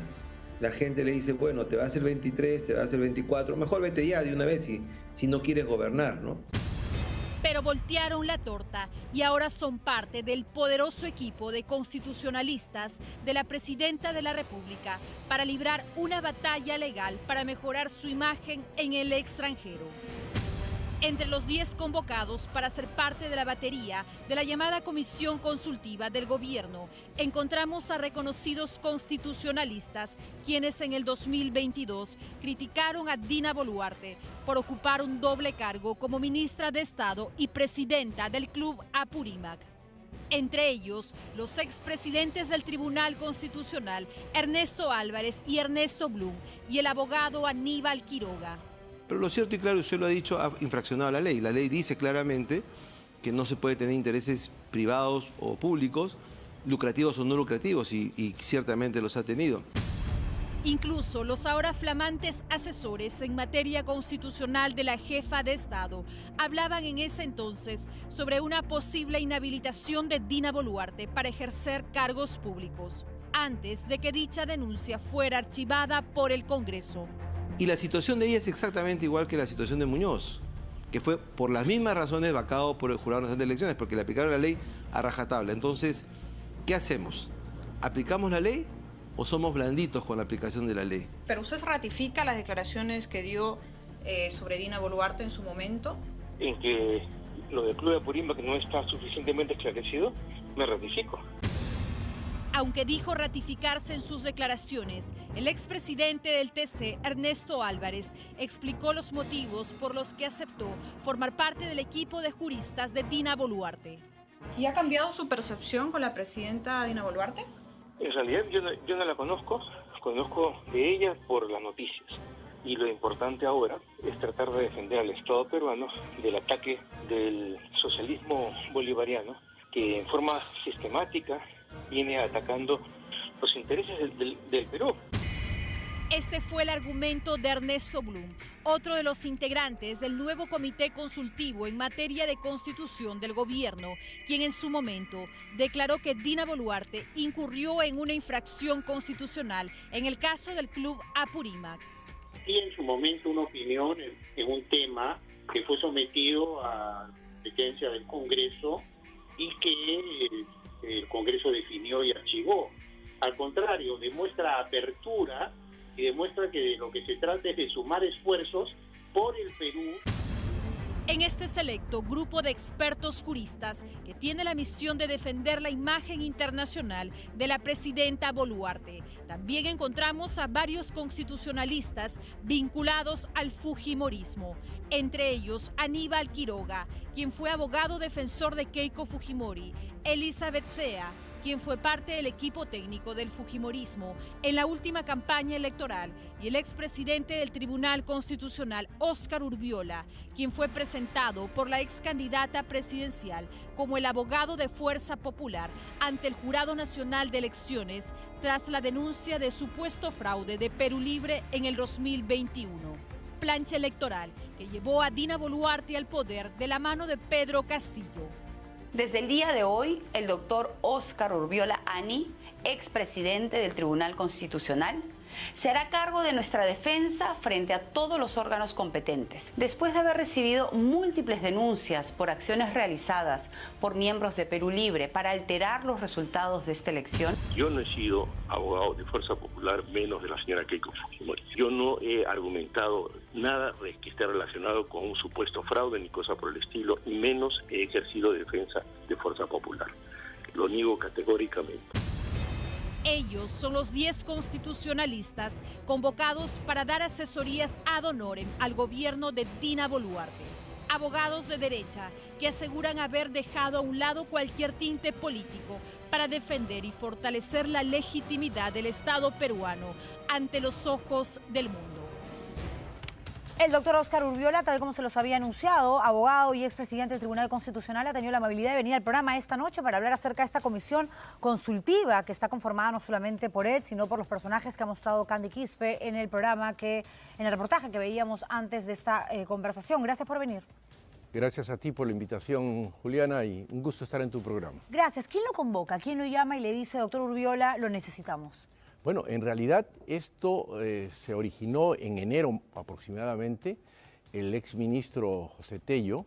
la gente le dice, bueno, te vas el 23, te vas el 24, mejor vete ya de una vez si no quieres gobernar, ¿no? Pero voltearon la torta y ahora son parte del poderoso equipo de constitucionalistas de la presidenta de la República para librar una batalla legal para mejorar su imagen en el extranjero. Entre los 10 convocados para ser parte de la batería de la llamada Comisión Consultiva del Gobierno, encontramos a reconocidos constitucionalistas quienes en el 2022 criticaron a Dina Boluarte por ocupar un doble cargo como ministra de Estado y presidenta del Club Apurímac. Entre ellos, los expresidentes del Tribunal Constitucional, Ernesto Álvarez y Ernesto Blum, y el abogado Aníbal Quiroga. Pero lo cierto y claro, usted lo ha dicho, ha infraccionado la ley. La ley dice claramente que no se puede tener intereses privados o públicos, lucrativos o no lucrativos, y ciertamente los ha tenido. Incluso los ahora flamantes asesores en materia constitucional de la jefa de Estado hablaban en ese entonces sobre una posible inhabilitación de Dina Boluarte para ejercer cargos públicos, antes de que dicha denuncia fuera archivada por el Congreso. Y la situación de ella es exactamente igual que la situación de Muñoz, que fue por las mismas razones vacado por el Jurado Nacional de Elecciones, porque le aplicaron la ley a rajatabla. Entonces, ¿qué hacemos? ¿Aplicamos la ley o somos blanditos con la aplicación de la ley? ¿Pero usted ratifica las declaraciones que dio sobre Dina Boluarte en su momento? En que lo del Club de Apurímac no está suficientemente esclarecido, me ratifico. Aunque dijo ratificarse en sus declaraciones, el expresidente del TC, Ernesto Álvarez, explicó los motivos por los que aceptó formar parte del equipo de juristas de Dina Boluarte. ¿Y ha cambiado su percepción con la presidenta Dina Boluarte? En realidad yo no la conozco de ella por las noticias. Y lo importante ahora es tratar de defender al Estado peruano del ataque del socialismo bolivariano, que en forma sistemática viene atacando los intereses del Perú. Este fue el argumento de Ernesto Blum, otro de los integrantes del nuevo Comité Consultivo en materia de constitución del gobierno, quien en su momento declaró que Dina Boluarte incurrió en una infracción constitucional en el caso del Club Apurímac. Y en su momento una opinión en un tema que fue sometido a competencia del Congreso y que el Congreso definió y archivó. Al contrario, demuestra apertura y demuestra que de lo que se trata es de sumar esfuerzos por el Perú. En este selecto grupo de expertos juristas que tiene la misión de defender la imagen internacional de la presidenta Boluarte, también encontramos a varios constitucionalistas vinculados al fujimorismo, entre ellos Aníbal Quiroga, quien fue abogado defensor de Keiko Fujimori, Elizabeth Sea, quien fue parte del equipo técnico del fujimorismo en la última campaña electoral, y el expresidente del Tribunal Constitucional, Óscar Urbiola, quien fue presentado por la ex candidata presidencial como el abogado de Fuerza Popular ante el Jurado Nacional de Elecciones tras la denuncia de supuesto fraude de Perú Libre en el 2021. Plancha electoral que llevó a Dina Boluarte al poder de la mano de Pedro Castillo. Desde el día de hoy, el doctor Óscar Urbiola Ani, expresidente del Tribunal Constitucional, Se hará cargo de nuestra defensa frente a todos los órganos competentes. Después de haber recibido múltiples denuncias por acciones realizadas por miembros de Perú Libre para alterar los resultados de esta elección. Yo no he sido abogado de Fuerza Popular, menos de la señora Keiko Fujimori. Yo no he argumentado nada que esté relacionado con un supuesto fraude ni cosa por el estilo, y menos he ejercido defensa de Fuerza Popular. Lo niego categóricamente. Ellos son los 10 constitucionalistas convocados para dar asesorías ad honorem al gobierno de Dina Boluarte. Abogados de derecha que aseguran haber dejado a un lado cualquier tinte político para defender y fortalecer la legitimidad del Estado peruano ante los ojos del mundo. El doctor Óscar Urbiola, tal como se los había anunciado, abogado y expresidente del Tribunal Constitucional, ha tenido la amabilidad de venir al programa esta noche para hablar acerca de esta comisión consultiva que está conformada no solamente por él, sino por los personajes que ha mostrado Candy Quispe en el programa, en el reportaje que veíamos antes de esta conversación. Gracias por venir. Gracias a ti por la invitación, Juliana, y un gusto estar en tu programa. Gracias. ¿Quién lo convoca? ¿Quién lo llama y le dice, doctor Urbiola, lo necesitamos? Bueno, en realidad esto se originó en enero aproximadamente. El exministro José Tello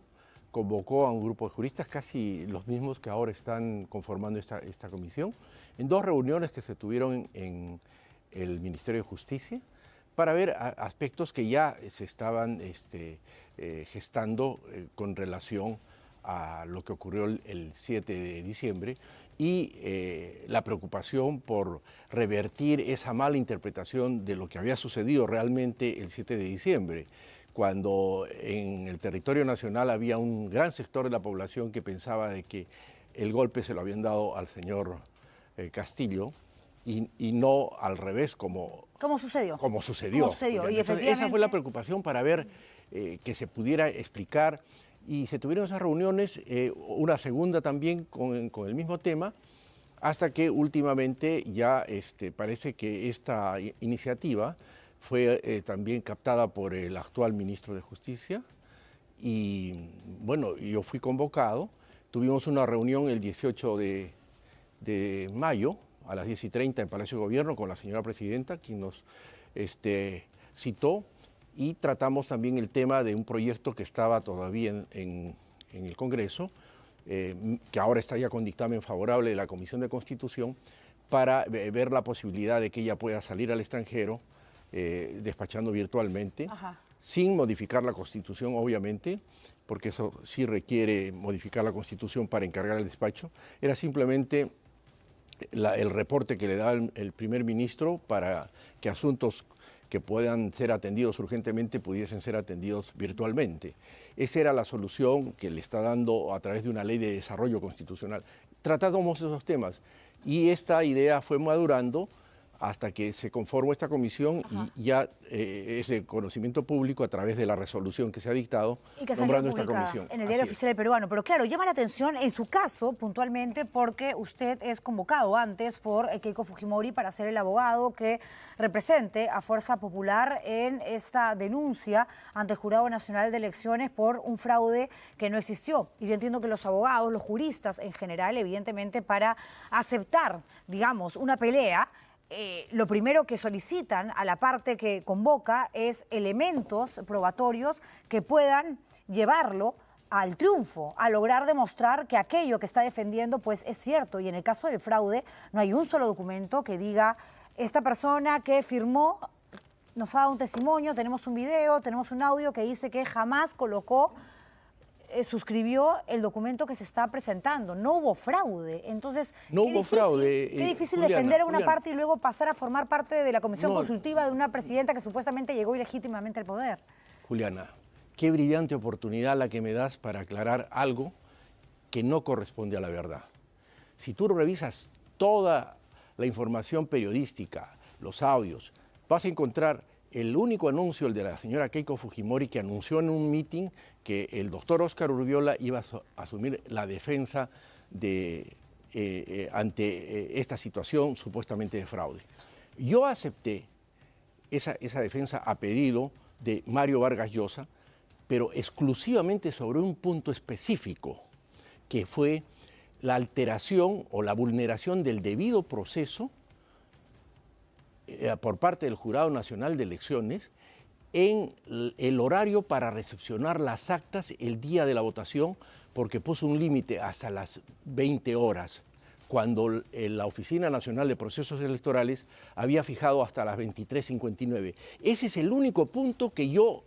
convocó a un grupo de juristas, casi los mismos que ahora están conformando esta comisión, en 2 reuniones que se tuvieron en el Ministerio de Justicia, para ver aspectos que ya se estaban gestando con relación a lo que ocurrió el 7 de diciembre y la preocupación por revertir esa mala interpretación de lo que había sucedido realmente el 7 de diciembre, cuando en el territorio nacional había un gran sector de la población que pensaba de que el golpe se lo habían dado al señor Castillo y no al revés como sucedió. Como sucedió. Y efectivamente... Esa fue la preocupación para ver que se pudiera explicar. Y se tuvieron esas reuniones, una segunda también con el mismo tema, hasta que últimamente ya parece que esta iniciativa fue también captada por el actual ministro de Justicia. Y bueno, yo fui convocado, tuvimos una reunión el 18 de mayo a las 10:30 en Palacio de Gobierno con la señora presidenta, quien nos citó. Y tratamos también el tema de un proyecto que estaba todavía en el Congreso, que ahora está ya con dictamen favorable de la Comisión de Constitución, para ver la posibilidad de que ella pueda salir al extranjero despachando virtualmente, sin modificar la Constitución, obviamente, porque eso sí requiere modificar la Constitución para encargar el despacho. Era simplemente el reporte que le da el primer ministro para que asuntos que puedan ser atendidos urgentemente pudiesen ser atendidos virtualmente. Esa era la solución que le está dando a través de una ley de desarrollo constitucional. Tratamos esos temas y esta idea fue madurando hasta que se conformó esta comisión y ya es de conocimiento público a través de la resolución que se ha dictado nombrando esta comisión. En el Diario Oficial del Peruano. Pero claro, llama la atención en su caso puntualmente porque usted es convocado antes por Keiko Fujimori para ser el abogado que represente a Fuerza Popular en esta denuncia ante el Jurado Nacional de Elecciones por un fraude que no existió. Y yo entiendo que los abogados, los juristas en general, evidentemente para aceptar, digamos, una pelea, lo primero que solicitan a la parte que convoca es elementos probatorios que puedan llevarlo al triunfo, a lograr demostrar que aquello que está defendiendo pues es cierto. Y en el caso del fraude no hay un solo documento que diga esta persona que firmó nos ha dado un testimonio, tenemos un video, tenemos un audio que dice que jamás suscribió el documento que se está presentando. No hubo fraude. Entonces, no hubo fraude. Qué difícil defender a una parte y luego pasar a formar parte de la comisión consultiva de una presidenta que supuestamente llegó ilegítimamente al poder. Juliana, qué brillante oportunidad la que me das para aclarar algo que no corresponde a la verdad. Si tú revisas toda la información periodística, los audios, vas a encontrar el único anuncio, el de la señora Keiko Fujimori, que anunció en un meeting que el doctor Óscar Urbiola iba a asumir la defensa ante esta situación supuestamente de fraude. Yo acepté esa defensa a pedido de Mario Vargas Llosa, pero exclusivamente sobre un punto específico, que fue la alteración o la vulneración del debido proceso por parte del Jurado Nacional de Elecciones en el horario para recepcionar las actas el día de la votación, porque puso un límite hasta las 20 horas, cuando la Oficina Nacional de Procesos Electorales había fijado hasta las 23:59. Ese es el único punto que yo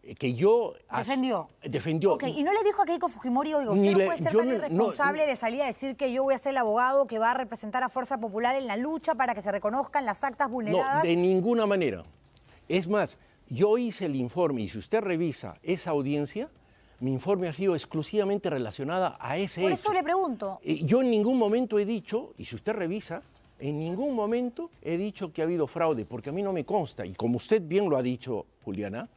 defendió. Okay. ¿Y no le dijo a Keiko Fujimori, oiga, usted no puede ser tan irresponsable de salir a decir que yo voy a ser el abogado que va a representar a Fuerza Popular en la lucha para que se reconozcan las actas vulneradas? No, de ninguna manera. Es más, yo hice el informe y si usted revisa esa audiencia, mi informe ha sido exclusivamente relacionada a ese hecho. Por eso le pregunto. Yo en ningún momento he dicho, y si usted revisa, en ningún momento he dicho que ha habido fraude, porque a mí no me consta. Y como usted bien lo ha dicho, Juliana,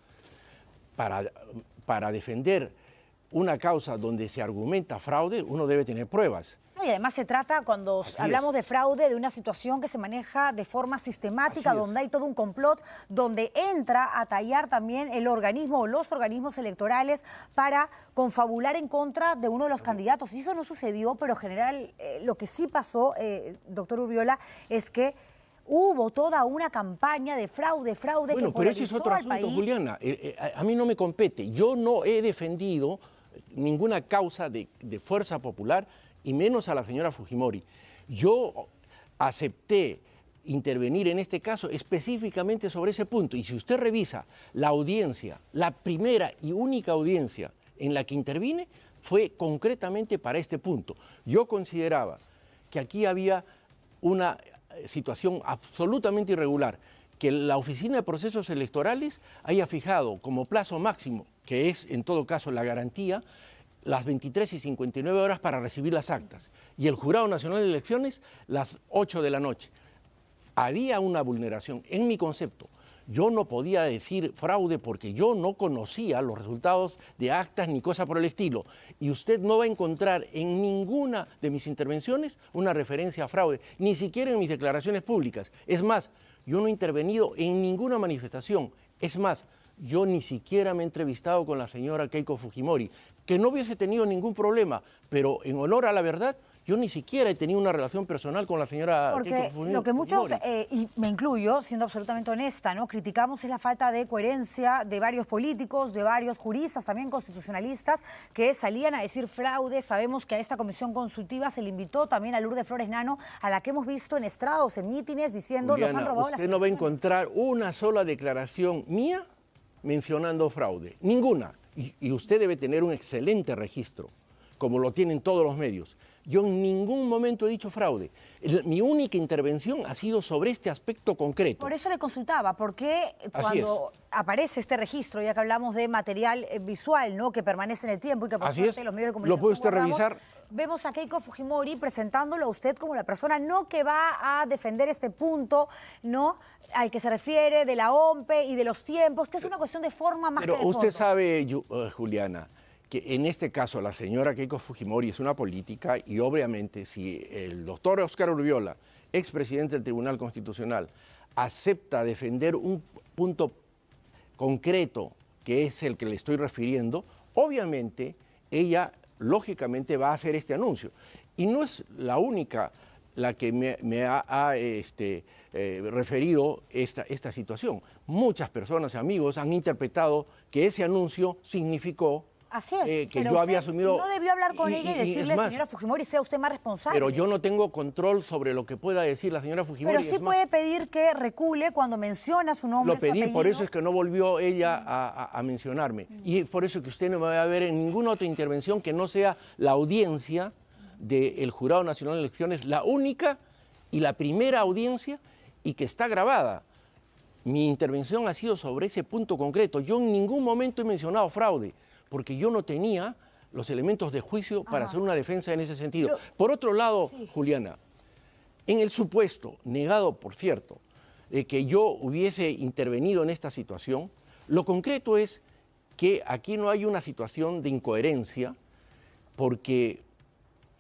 para defender una causa donde se argumenta fraude, uno debe tener pruebas. Y además se trata, cuando hablamos de fraude, de una situación que se maneja de forma sistemática, donde hay todo un complot, donde entra a tallar también el organismo o los organismos electorales para confabular en contra de uno de los candidatos. Y eso no sucedió, pero en general lo que sí pasó, doctor Urbiola, es que hubo toda una campaña de fraude bueno, que pero ese es otro asunto, país. Juliana. A mí no me compete. Yo no he defendido ninguna causa de Fuerza Popular y menos a la señora Fujimori. Yo acepté intervenir en este caso específicamente sobre ese punto. Y si usted revisa la audiencia, la primera y única audiencia en la que intervine fue concretamente para este punto. Yo consideraba que aquí había una situación absolutamente irregular, que la Oficina de Procesos Electorales haya fijado como plazo máximo, que es en todo caso la garantía, las 23:59 horas para recibir las actas, y el Jurado Nacional de Elecciones las 8 de la noche. Había una vulneración. En mi concepto, yo no podía decir fraude porque yo no conocía los resultados de actas ni cosa por el estilo. Y usted no va a encontrar en ninguna de mis intervenciones una referencia a fraude, ni siquiera en mis declaraciones públicas. Es más, yo no he intervenido en ninguna manifestación. Es más, yo ni siquiera me he entrevistado con la señora Keiko Fujimori, que no hubiese tenido ningún problema, pero en honor a la verdad, yo ni siquiera he tenido una relación personal con la señora Keiko Fujimori. Lo que muchos, y me incluyo, siendo absolutamente honesta, ¿no?, criticamos es la falta de coherencia de varios políticos, de varios juristas, también constitucionalistas, que salían a decir fraude. Sabemos que a esta comisión consultiva se le invitó también a Lourdes Flores Nano, a la que hemos visto en estrados, en mítines, diciendo Juliana, nos han robado las usted no va a encontrar una sola declaración mía mencionando fraude, ninguna. Y usted debe tener un excelente registro, como lo tienen todos los medios. Yo en ningún momento he dicho fraude. Mi única intervención ha sido sobre este aspecto concreto. Por eso le consultaba, porque cuando aparece este registro, ya que hablamos de material visual, ¿no?, que permanece en el tiempo y que por suerte los medios de comunicación lo puede usted guardamos, revisar. Vemos a Keiko Fujimori presentándolo a usted como la persona no que va a defender este punto, ¿no?, al que se refiere de la OMPE y de los tiempos, que es una cuestión de forma más que de fondo. Pero usted sabe, Juliana, que en este caso la señora Keiko Fujimori es una política y obviamente si el doctor Óscar Urbiola, expresidente del Tribunal Constitucional, acepta defender un punto concreto que es el que le estoy refiriendo, obviamente ella lógicamente va a hacer este anuncio. Y no es la única la que me ha referido esta situación. Muchas personas, amigos, han interpretado que ese anuncio significó Así es, que yo había asumido... No debió hablar con ella y decirle, señora Fujimori, sea usted más responsable. Pero yo no tengo control sobre lo que pueda decir la señora Fujimori. Pero sí puede pedir que recule cuando menciona su nombre, Lo pedí, su apellido. por eso es que no volvió ella a mencionarme. Y por eso que usted no me va a ver en ninguna otra intervención que no sea la audiencia del Jurado Nacional de Elecciones, la única y la primera audiencia, y que está grabada. Mi intervención ha sido sobre ese punto concreto. Yo en ningún momento he mencionado fraude, porque yo no tenía los elementos de juicio para hacer una defensa en ese sentido. Pero, por otro lado, Juliana, en el supuesto, negado por cierto, de que yo hubiese intervenido en esta situación, lo concreto es que aquí no hay una situación de incoherencia, porque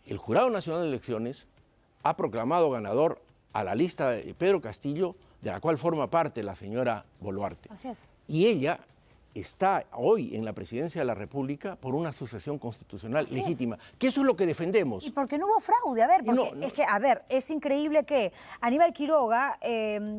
el Jurado Nacional de Elecciones ha proclamado ganador a la lista de Pedro Castillo, de la cual forma parte la señora Boluarte. Así es. Y ella está hoy en la presidencia de la República por una sucesión constitucional legítima, que eso es lo que defendemos. Y porque no hubo fraude, a ver, porque es que, a ver, es increíble que Aníbal Quiroga...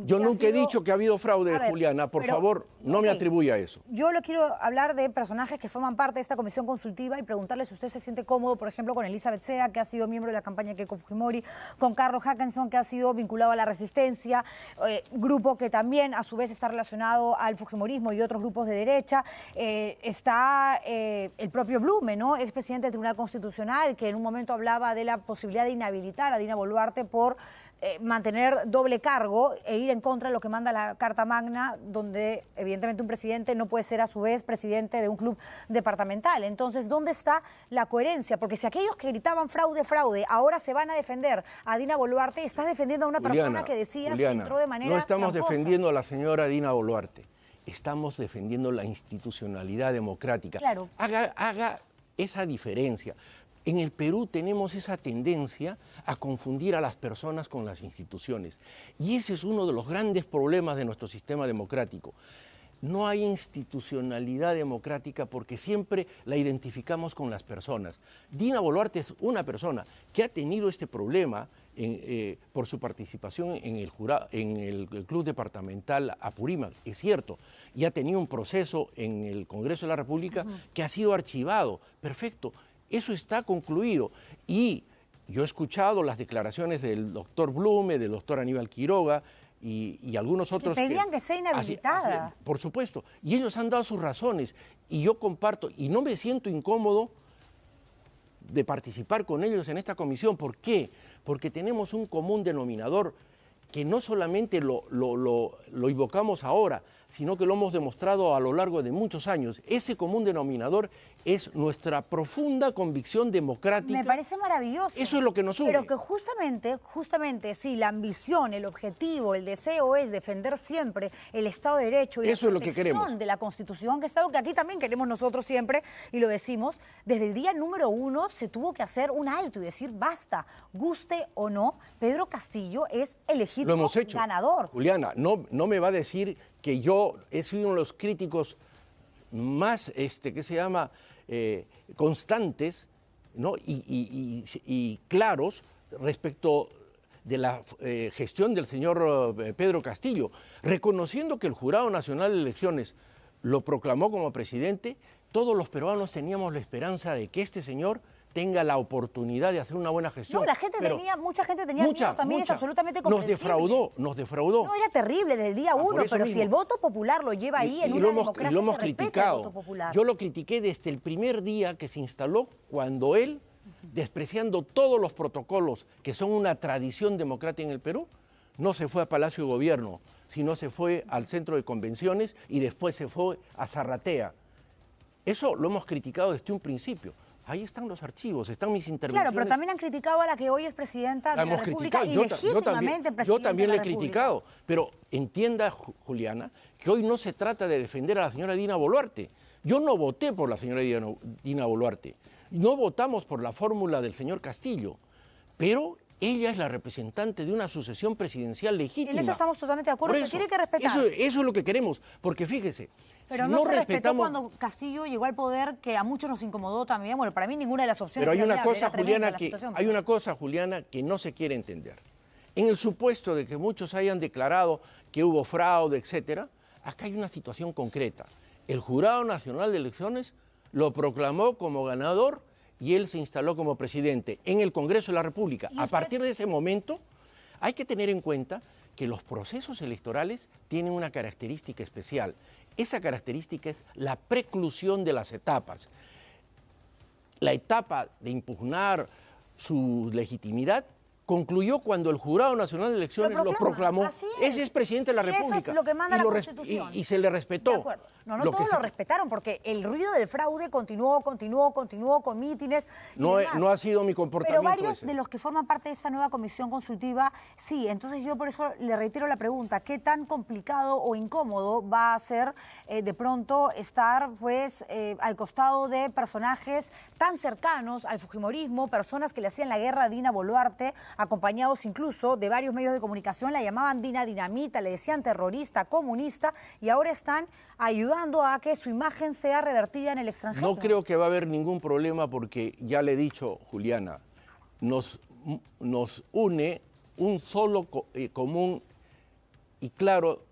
yo nunca he dicho que ha habido fraude, Juliana, por favor, no me atribuya eso. Yo le quiero hablar de personajes que forman parte de esta comisión consultiva y preguntarle si usted se siente cómodo, por ejemplo, con Elizabeth Sea, que ha sido miembro de la campaña de Keiko Fujimori, con Carlos Hackenson, que ha sido vinculado a la Resistencia, grupo que también a su vez está relacionado al fujimorismo y otros grupos de derecha. Está el propio Blume, ¿no? Expresidente del Tribunal Constitucional, que en un momento hablaba de la posibilidad de inhabilitar a Dina Boluarte por mantener doble cargo e ir en contra de lo que manda la Carta Magna, donde evidentemente un presidente no puede ser a su vez presidente de un club departamental. Entonces, ¿dónde está la coherencia? Porque si aquellos que gritaban fraude, fraude, ahora se van a defender a Dina Boluarte, estás defendiendo a una persona que decías que entró de manera no estamos tramposa. defendiendo a la señora Dina Boluarte. Estamos defendiendo la institucionalidad democrática. Claro. Haga esa diferencia. En el Perú tenemos esa tendencia a confundir a las personas con las instituciones. Y ese es uno de los grandes problemas de nuestro sistema democrático. No hay institucionalidad democrática porque siempre la identificamos con las personas. Dina Boluarte es una persona que ha tenido este problema por su participación en el Club Departamental Apurímac, es cierto, y ha tenido un proceso en el Congreso de la República que ha sido archivado. Perfecto, eso está concluido. Y yo he escuchado las declaraciones del doctor Blume, del doctor Aníbal Quiroga, y algunos otros... Que pedían que sea inhabilitada. Por supuesto. Y ellos han dado sus razones. Y yo comparto, y no me siento incómodo de participar con ellos en esta comisión. ¿Por qué? Porque tenemos un común denominador que no solamente lo invocamos ahora, sino que lo hemos demostrado a lo largo de muchos años. Ese común denominador es nuestra profunda convicción democrática. Me parece maravilloso. Eso es lo que nos une. Pero que justamente, sí, la ambición, el objetivo, el deseo es defender siempre el Estado de Derecho y eso la es lo que queremos. De la Constitución, que es algo que aquí también queremos nosotros siempre, y lo decimos, desde el día número 1 se tuvo que hacer un alto y decir basta, guste o no, Pedro Castillo es el legítimo lo hemos hecho. Ganador. Juliana, no me va a decir que yo he sido uno de los críticos más, constantes, ¿no? y claros respecto de la gestión del señor Pedro Castillo, reconociendo que el Jurado Nacional de Elecciones lo proclamó como presidente. Todos los peruanos teníamos la esperanza de que este señor tenga la oportunidad de hacer una buena gestión. No, mucha gente tenía miedo, también es absolutamente comprensible. Nos defraudó. No, era terrible desde el día 1, pero si el voto popular lo lleva ahí en una democracia, lo hemos se respeta criticado. el voto popular. Yo lo critiqué desde el primer día que se instaló, cuando él, despreciando todos los protocolos que son una tradición democrática en el Perú, no se fue a Palacio de Gobierno, sino se fue al centro de convenciones y después se fue a Zarratea. Eso lo hemos criticado desde un principio. Ahí están los archivos, están mis intervenciones. Claro, pero también han criticado a la que hoy es presidenta de la República y legítimamente presidenta. Yo también le he criticado, pero entienda, Juliana, que hoy no se trata de defender a la señora Dina Boluarte. Yo no voté por la señora Dina Boluarte, no votamos por la fórmula del señor Castillo, pero ella es la representante de una sucesión presidencial legítima. En eso estamos totalmente de acuerdo, se tiene que respetar. Eso es lo que queremos, porque fíjese, pero si no no se respetó respetamos... cuando Castillo llegó al poder, que a muchos nos incomodó también. Bueno, para mí ninguna de las opciones pero hay era una viable, cosa, era tremenda Juliana, la situación. hay una cosa, Juliana, que no se quiere entender. En el supuesto de que muchos hayan declarado que hubo fraude, etcétera, acá hay una situación concreta. El Jurado Nacional de Elecciones lo proclamó como ganador y él se instaló como presidente en el Congreso de la República. A partir de ese momento, hay que tener en cuenta que los procesos electorales tienen una característica especial. Esa característica es la preclusión de las etapas. La etapa de impugnar su legitimidad concluyó cuando el Jurado Nacional de Elecciones lo proclamó. Ese es presidente de la República. Eso es lo que manda la Constitución. Y se le respetó. De acuerdo. No todos lo respetaron, porque el ruido del fraude continuó con mítines. No ha sido mi comportamiento. Pero varios de los que forman parte de esa nueva comisión consultiva, sí. Entonces yo por eso le reitero la pregunta, ¿qué tan complicado o incómodo va a ser de pronto estar al costado de personajes tan cercanos al fujimorismo, personas que le hacían la guerra a Dina Boluarte, acompañados incluso de varios medios de comunicación, la llamaban Dina Dinamita, le decían terrorista, comunista, y ahora están ayudando a que su imagen sea revertida en el extranjero. No creo que va a haber ningún problema porque ya le he dicho, Juliana, nos une un solo común y claro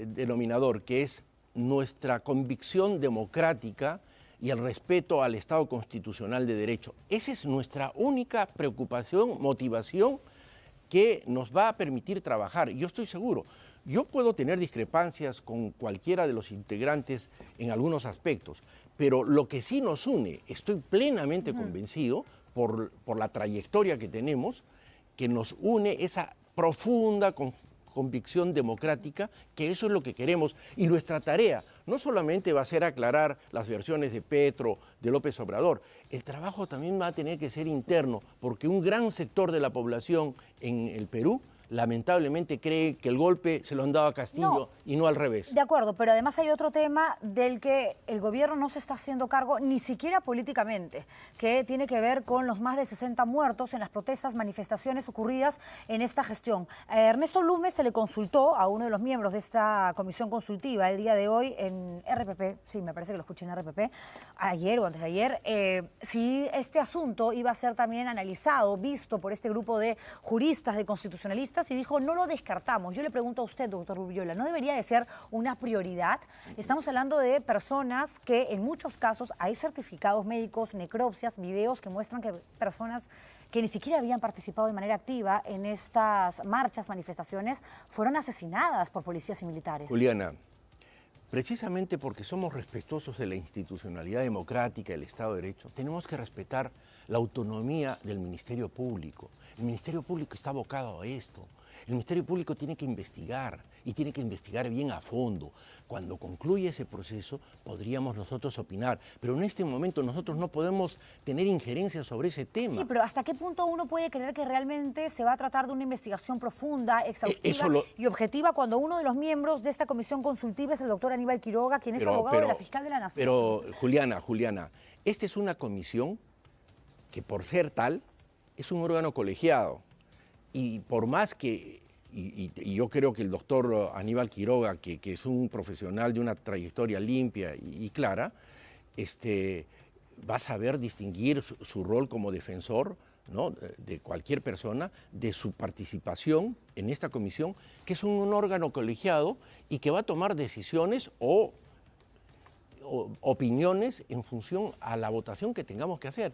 denominador, que es nuestra convicción democrática y el respeto al Estado constitucional de derecho. Esa es nuestra única preocupación, motivación que nos va a permitir trabajar. Yo estoy seguro, yo puedo tener discrepancias con cualquiera de los integrantes en algunos aspectos, pero lo que sí nos une, estoy plenamente convencido por la trayectoria que tenemos, que nos une esa profunda convicción democrática, que eso es lo que queremos. Y nuestra tarea no solamente va a ser aclarar las versiones de Petro, de López Obrador, el trabajo también va a tener que ser interno, porque un gran sector de la población en el Perú lamentablemente cree que el golpe se lo han dado a Castillo y no al revés. De acuerdo, pero además hay otro tema del que el gobierno no se está haciendo cargo, ni siquiera políticamente, que tiene que ver con los más de 60 muertos en las protestas, manifestaciones ocurridas en esta gestión. A Ernesto Lumes se le consultó a uno de los miembros de esta comisión consultiva el día de hoy en RPP, sí, me parece que lo escuché en RPP, ayer o antes de ayer, si este asunto iba a ser también analizado, visto por este grupo de juristas, de constitucionalistas, y dijo, no lo descartamos. Yo le pregunto a usted, doctor Rubiyola, ¿no debería de ser una prioridad? Estamos hablando de personas que en muchos casos hay certificados médicos, necropsias, videos que muestran que personas que ni siquiera habían participado de manera activa en estas marchas, manifestaciones, fueron asesinadas por policías y militares. Juliana, precisamente porque somos respetuosos de la institucionalidad democrática, del Estado de Derecho, tenemos que respetar la autonomía del Ministerio Público. El Ministerio Público está abocado a esto. El Ministerio Público tiene que investigar y tiene que investigar bien a fondo. Cuando concluye ese proceso podríamos nosotros opinar, pero en este momento nosotros no podemos tener injerencia sobre ese tema. Sí, pero ¿hasta qué punto uno puede creer que realmente se va a tratar de una investigación profunda, exhaustiva y objetiva cuando uno de los miembros de esta comisión consultiva es el doctor Aníbal Quiroga, quien es abogado de la fiscal de la Nación? Pero, Juliana, esta es una comisión que por ser tal es un órgano colegiado y por más que, y yo creo que el doctor Aníbal Quiroga, que es un profesional de una trayectoria limpia y clara, va a saber distinguir su rol como defensor, ¿no?, de cualquier persona, de su participación en esta comisión, que es un órgano colegiado y que va a tomar decisiones o opiniones en función a la votación que tengamos que hacer.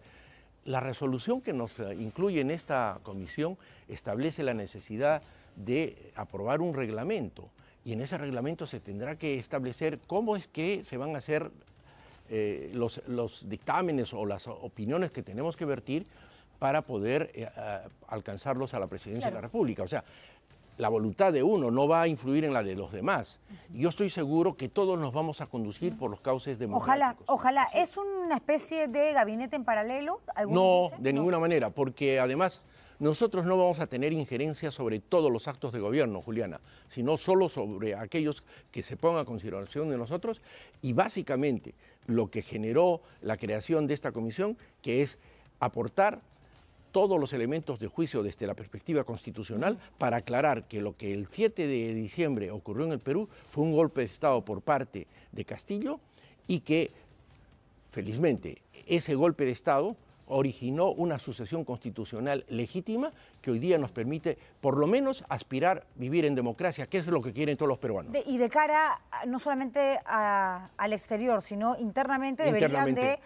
La resolución que nos incluye en esta comisión establece la necesidad de aprobar un reglamento y en ese reglamento se tendrá que establecer cómo es que se van a hacer los dictámenes o las opiniones que tenemos que vertir para poder alcanzarlos a la presidencia de la República. O sea, la voluntad de uno no va a influir en la de los demás. Yo estoy seguro que todos nos vamos a conducir por los cauces democráticos. Ojalá. ¿Es una especie de gabinete en paralelo? No, de ninguna manera, porque además nosotros no vamos a tener injerencia sobre todos los actos de gobierno, Juliana, sino solo sobre aquellos que se pongan a consideración de nosotros y básicamente lo que generó la creación de esta comisión, que es aportar todos los elementos de juicio desde la perspectiva constitucional para aclarar que lo que el 7 de diciembre ocurrió en el Perú fue un golpe de Estado por parte de Castillo y que, felizmente, ese golpe de Estado originó una sucesión constitucional legítima que hoy día nos permite, por lo menos, aspirar a vivir en democracia, que es lo que quieren todos los peruanos. Y de cara no solamente al exterior, sino internamente deberían de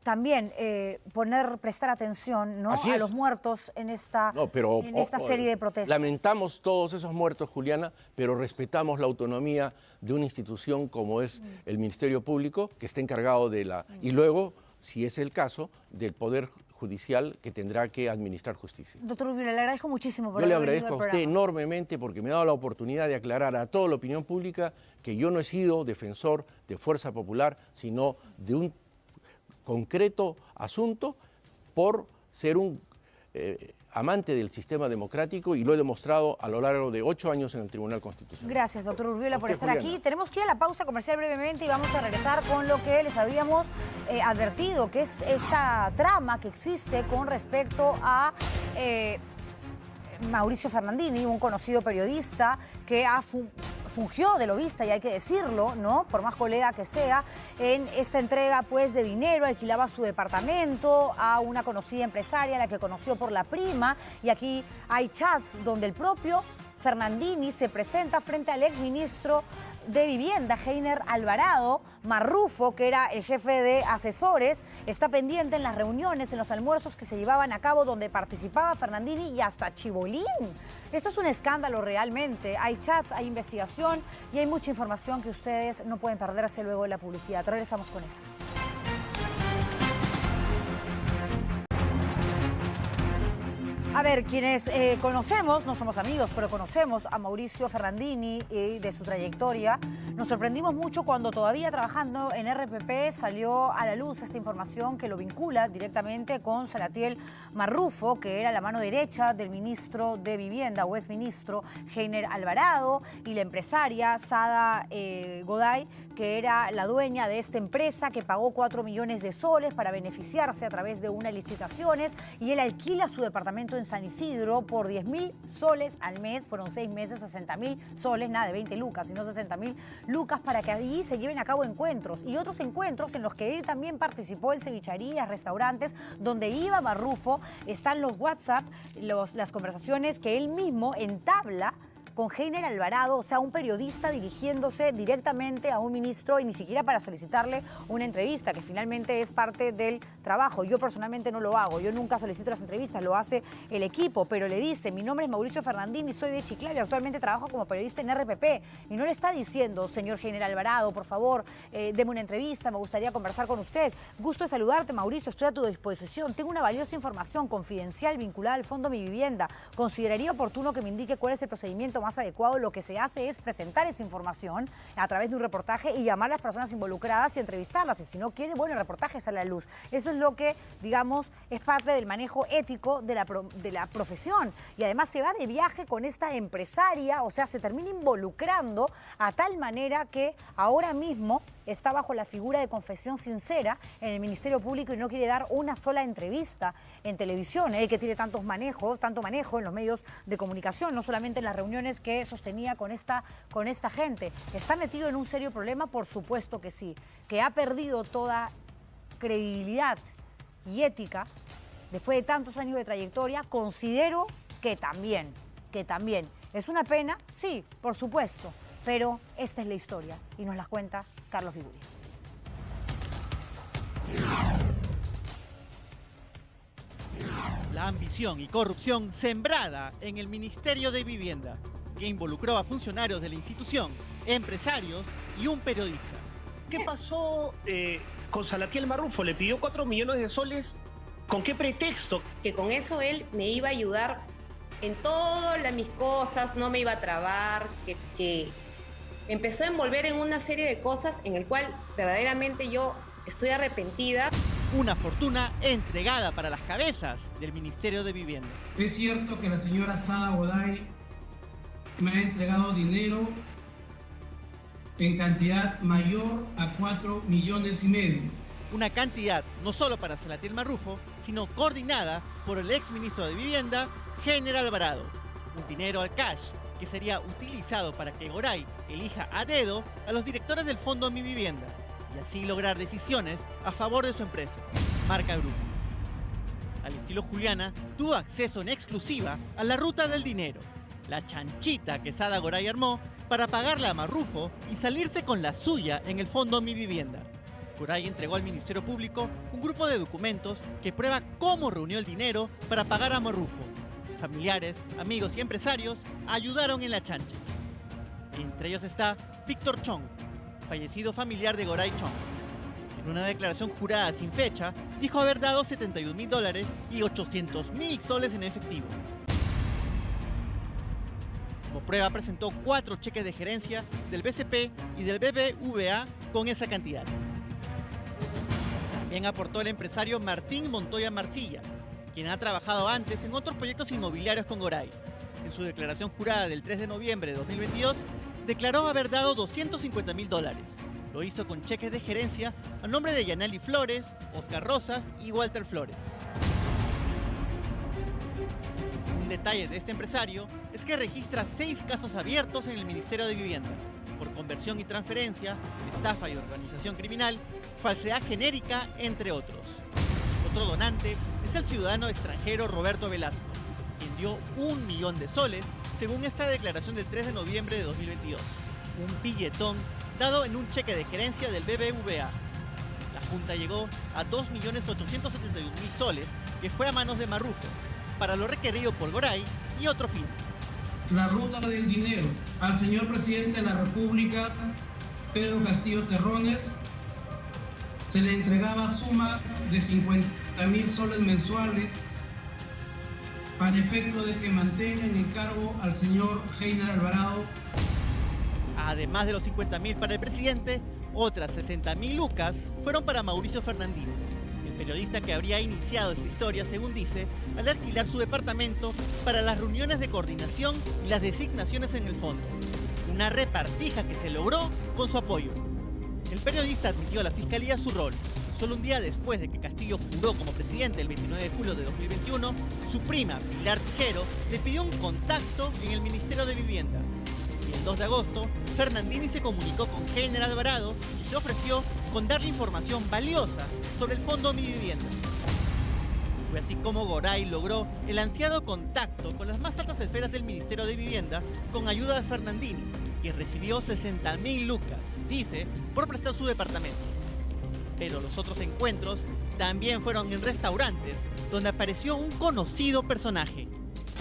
también prestar atención, ¿no?, a los muertos en esta serie de protestas. Lamentamos todos esos muertos, Juliana, pero respetamos la autonomía de una institución como es el Ministerio Público, que está encargado de la... Y luego, si es el caso, del Poder Judicial, que tendrá que administrar justicia. Doctor Rubiyola, le agradezco muchísimo por haber venido al programa. Yo le agradezco a usted enormemente porque me ha dado la oportunidad de aclarar a toda la opinión pública que yo no he sido defensor de Fuerza Popular, sino de un concreto asunto por ser un amante del sistema democrático y lo he demostrado a lo largo de 8 años en el Tribunal Constitucional. Gracias, doctor Urbiola, por estar Juliana. aquí. Tenemos que ir a la pausa comercial brevemente y vamos a regresar con lo que les habíamos advertido, que es esta trama que existe con respecto a Mauricio Fernandini, un conocido periodista que fungió de lobista, y hay que decirlo, ¿no? Por más colega que sea, en esta entrega pues de dinero, alquilaba su departamento a una conocida empresaria, la que conoció por la prima, y aquí hay chats donde el propio Fernandini se presenta frente al exministro de Vivienda, Heiner Alvarado. Marrufo, que era el jefe de asesores, está pendiente en las reuniones, en los almuerzos que se llevaban a cabo donde participaba Fernandini y hasta Chibolín. Esto es un escándalo realmente. Hay chats, hay investigación y hay mucha información que ustedes no pueden perderse luego de la publicidad. Regresamos con eso. A ver, quienes conocemos, no somos amigos, pero conocemos a Mauricio Fernandini y de su trayectoria, nos sorprendimos mucho cuando todavía trabajando en RPP salió a la luz esta información que lo vincula directamente con Salatiel Marrufo, que era la mano derecha del ministro de Vivienda o exministro Heiner Alvarado, y la empresaria Sada Goday, que era la dueña de esta empresa que pagó 4 millones de soles para beneficiarse a través de unas licitaciones, y él alquila su departamento en San Isidro por 10.000 soles al mes. Fueron 6 meses, 60.000 soles, nada de 20 lucas, sino 60.000 lucas, para que allí se lleven a cabo encuentros y otros encuentros en los que él también participó, en cevicherías, restaurantes, donde iba Marrufo. Están los WhatsApp, las conversaciones que él mismo entabla con Heiner Alvarado, o sea, un periodista dirigiéndose directamente a un ministro y ni siquiera para solicitarle una entrevista, que finalmente es parte del trabajo. Yo personalmente no lo hago, yo nunca solicito las entrevistas, lo hace el equipo, pero le dice: mi nombre es Mauricio Fernandini, soy de Chiclayo, actualmente trabajo como periodista en RPP, y no le está diciendo: señor Heiner Alvarado, por favor, deme una entrevista, me gustaría conversar con usted. Gusto de saludarte, Mauricio, estoy a tu disposición, tengo una valiosa información confidencial vinculada al Fondo Mi Vivienda, consideraría oportuno que me indique cuál es el procedimiento más adecuado. Lo que se hace es presentar esa información a través de un reportaje y llamar a las personas involucradas y entrevistarlas, y si no quiere, bueno, el reportaje sale a la luz. Eso es lo que, digamos, es parte del manejo ético de la profesión. Y además se va de viaje con esta empresaria, o sea, se termina involucrando a tal manera que ahora mismo está bajo la figura de confesión sincera en el Ministerio Público y no quiere dar una sola entrevista en televisión. Él que tiene tanto manejo en los medios de comunicación, no solamente en las reuniones que sostenía con esta gente. ¿Está metido en un serio problema? Por supuesto que sí. Que ha perdido toda credibilidad y ética después de tantos años de trayectoria, considero que también. ¿Es una pena? Sí, por supuesto. Pero esta es la historia y nos la cuenta Carlos Viguria. La ambición y corrupción sembrada en el Ministerio de Vivienda, que involucró a funcionarios de la institución, empresarios y un periodista. ¿Qué pasó con Salatiel Marrufo? Le pidió 4 millones de soles. ¿Con qué pretexto? Que con eso él me iba a ayudar en todas mis cosas, no me iba a trabar, que empezó a envolver en una serie de cosas en el cual verdaderamente yo estoy arrepentida. Una fortuna entregada para las cabezas del Ministerio de Vivienda. Es cierto que la señora Sada Goday me ha entregado dinero en cantidad mayor a 4,5 millones. Una cantidad no solo para Salatiel Marrufo, sino coordinada por el exministro de Vivienda, Heiner Alvarado. Un dinero al cash que sería utilizado para que Goray elija a dedo a los directores del Fondo Mi Vivienda y así lograr decisiones a favor de su empresa, Marca Grupo. Al estilo Juliana, tuvo acceso en exclusiva a la ruta del dinero, la chanchita que Sada Goray armó para pagarle a Marrufo y salirse con la suya en el Fondo Mi Vivienda. Goray entregó al Ministerio Público un grupo de documentos que prueba cómo reunió el dinero para pagar a Marrufo. Familiares, amigos y empresarios ayudaron en la chancha. Entre ellos está Víctor Chong, fallecido familiar de Goray Chong. En una declaración jurada sin fecha, dijo haber dado $71.000 y 800.000 soles en efectivo. Como prueba presentó 4 cheques de gerencia del BCP y del BBVA con esa cantidad. También aportó el empresario Martín Montoya Marcilla, quien ha trabajado antes en otros proyectos inmobiliarios con Goray. En su declaración jurada del 3 de noviembre de 2022, declaró haber dado $250.000. Lo hizo con cheques de gerencia a nombre de Yaneli Flores, Oscar Rosas y Walter Flores. Un detalle de este empresario es que registra 6 casos abiertos en el Ministerio de Vivienda por conversión y transferencia, estafa y organización criminal, falsedad genérica, entre otros. Otro donante es el ciudadano extranjero Roberto Velasco, quien dio $1 millón según esta declaración del 3 de noviembre de 2022. Un billetón dado en un cheque de gerencia del BBVA. La Junta llegó a $2.871.000 que fue a manos de Marrufo, para lo requerido por Goray y otros fines. La ruta del dinero al señor presidente de la República, Pedro Castillo Terrones, se le entregaba sumas de 50.000 soles mensuales para efecto de que mantenga en encargo al señor Heiner Alvarado. Además de los 50.000 para el presidente, otras 60.000 lucas fueron para Mauricio Fernandini, el periodista que habría iniciado esta historia, según dice, al alquilar su departamento para las reuniones de coordinación y las designaciones en el fondo. Una repartija que se logró con su apoyo. El periodista admitió a la Fiscalía su rol. Solo un día después de que Castillo juró como presidente el 29 de julio de 2021, su prima, Pilar Tijero, le pidió un contacto en el Ministerio de Vivienda. Y el 2 de agosto, Fernandini se comunicó con Heiner Alvarado y se ofreció con darle información valiosa sobre el fondo Mi Vivienda. Fue así como Goray logró el ansiado contacto con las más altas esferas del Ministerio de Vivienda con ayuda de Fernandini, quien recibió 60.000 lucas, dice, por prestar su departamento. Pero los otros encuentros también fueron en restaurantes, donde apareció un conocido personaje.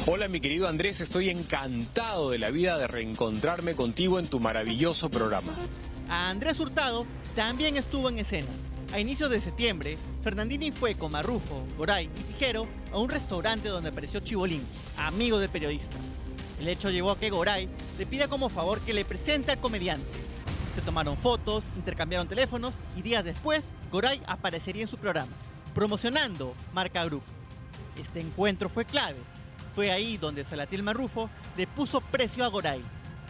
Hola mi querido Andrés, estoy encantado de la vida de reencontrarme contigo en tu maravilloso programa. A Andrés Hurtado también estuvo en escena. A inicios de septiembre, Fernandini fue con Marrufo, Goray y Tijero a un restaurante donde apareció Chibolín, amigo del periodista. El hecho llevó a que Goray le pida como favor que le presente al comediante. Se tomaron fotos, intercambiaron teléfonos y días después, Goray aparecería en su programa, promocionando Marca Group. Este encuentro fue clave. Fue ahí donde Salatiel Marrufo le puso precio a Goray,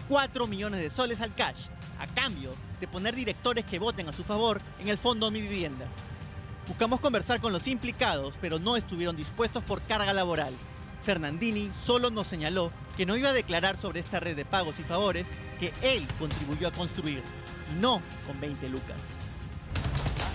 $4 millones al cash, a cambio de poner directores que voten a su favor en el fondo Mi Vivienda. Buscamos conversar con los implicados, pero no estuvieron dispuestos por carga laboral. Fernandini solo nos señaló que no iba a declarar sobre esta red de pagos y favores que él contribuyó a construir, y no con 20 lucas.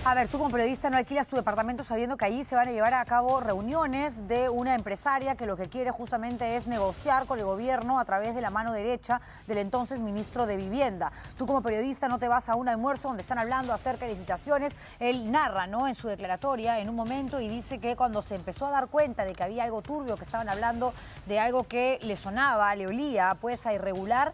A ver, tú como periodista no alquilas tu departamento sabiendo que allí se van a llevar a cabo reuniones de una empresaria que lo que quiere justamente es negociar con el gobierno a través de la mano derecha del entonces ministro de Vivienda. Tú como periodista no te vas a un almuerzo donde están hablando acerca de licitaciones. Él narra, ¿no?, en su declaratoria en un momento y dice que cuando se empezó a dar cuenta de que había algo turbio, que estaban hablando de algo que le sonaba, le olía pues a irregular,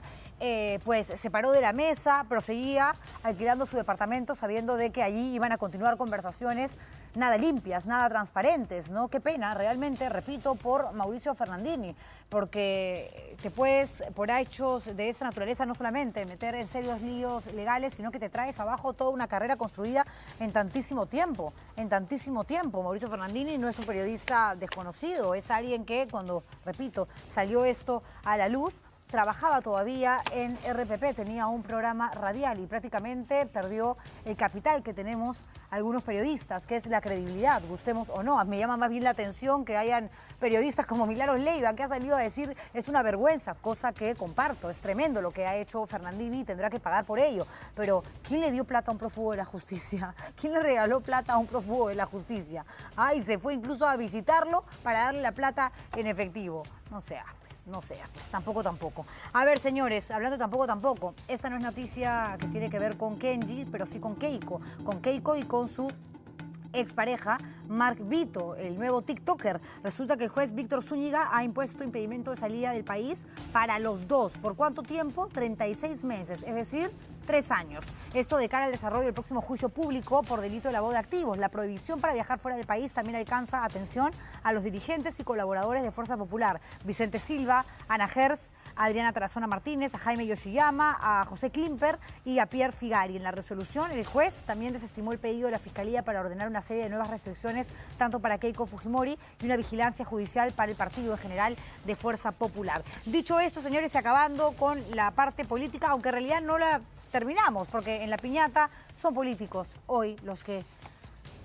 pues se paró de la mesa, proseguía alquilando su departamento sabiendo de que allí iban a continuar conversaciones nada limpias, nada transparentes, ¿no? Qué pena, realmente, repito, por Mauricio Fernandini, porque te puedes, por hechos de esa naturaleza, no solamente meter en serios líos legales, sino que te traes abajo toda una carrera construida en tantísimo tiempo, Mauricio Fernandini no es un periodista desconocido, es alguien que cuando, repito, salió esto a la luz, trabajaba todavía en RPP, tenía un programa radial y prácticamente perdió el capital que tenemos algunos periodistas, que es la credibilidad, gustemos o no. Me llama más bien la atención que hayan periodistas como Milagros Leiva, que ha salido a decir es una vergüenza, cosa que comparto, es tremendo lo que ha hecho Fernandini y tendrá que pagar por ello. Pero, ¿quién le dio plata a un prófugo de la justicia? ¿Quién le regaló plata a un prófugo de la justicia? Y se fue incluso a visitarlo para darle la plata en efectivo. No sea, pues tampoco. A ver, señores, hablando de tampoco, esta no es noticia que tiene que ver con Kenji, pero sí con Keiko y con su expareja, Mark Vito, el nuevo TikToker. Resulta que el juez Víctor Zúñiga ha impuesto impedimento de salida del país para los dos. ¿Por cuánto tiempo? 36 meses, es decir, 3 años. Esto de cara al desarrollo del próximo juicio público por delito de lavado de activos. La prohibición para viajar fuera del país también alcanza, atención, a los dirigentes y colaboradores de Fuerza Popular. Vicente Silva, Ana Gers, Adriana Tarazona Martínez, a Jaime Yoshiyama, a José Klimper y a Pierre Figari. En la resolución, el juez también desestimó el pedido de la Fiscalía para ordenar una serie de nuevas restricciones tanto para Keiko Fujimori y una vigilancia judicial para el partido en general de Fuerza Popular. Dicho esto, señores, y acabando con la parte política, aunque en realidad no la terminamos, porque en la piñata son políticos hoy los que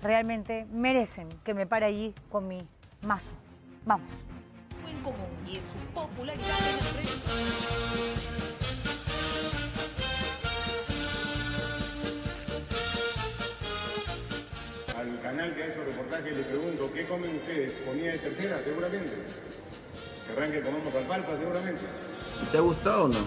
realmente merecen que me pare allí con mi mazo. Vamos. En común y es su popularidad en el resto. Al canal que ha hecho reportaje le pregunto, ¿qué comen ustedes? ¿Comida de tercera, seguramente? ¿Querrán que comamos alfalfa, seguramente? ¿Te ha gustado o no?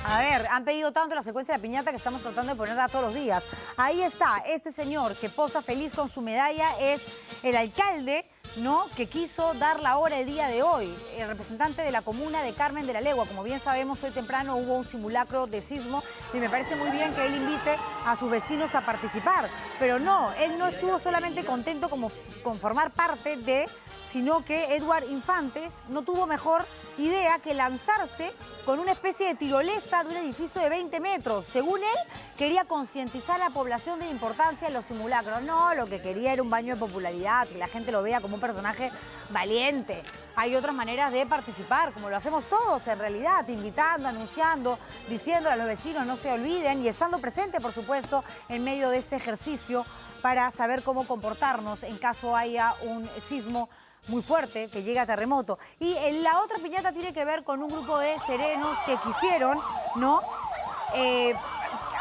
A ver, han pedido tanto la secuencia de la piñata que estamos tratando de ponerla todos los días. Ahí está, este señor que posa feliz con su medalla es el alcalde, ¿no?, que quiso dar la hora el día de hoy, el representante de la comuna de Carmen de la Legua. Como bien sabemos, hoy temprano hubo un simulacro de sismo y me parece muy bien que él invite a sus vecinos a participar. Pero no, él no estuvo solamente contento con formar parte de, sino que Edward Infantes no tuvo mejor idea que lanzarse con una especie de tirolesa de un edificio de 20 metros. Según él, quería concientizar a la población de la importancia de los simulacros. No, lo que quería era un baño de popularidad, que la gente lo vea como un personaje valiente. Hay otras maneras de participar, como lo hacemos todos en realidad, invitando, anunciando, diciéndole a los vecinos no se olviden y estando presente, por supuesto, en medio de este ejercicio para saber cómo comportarnos en caso haya un sismo muy fuerte, que llega a terremoto. Y la otra piñata tiene que ver con un grupo de serenos que quisieron, ¿no?,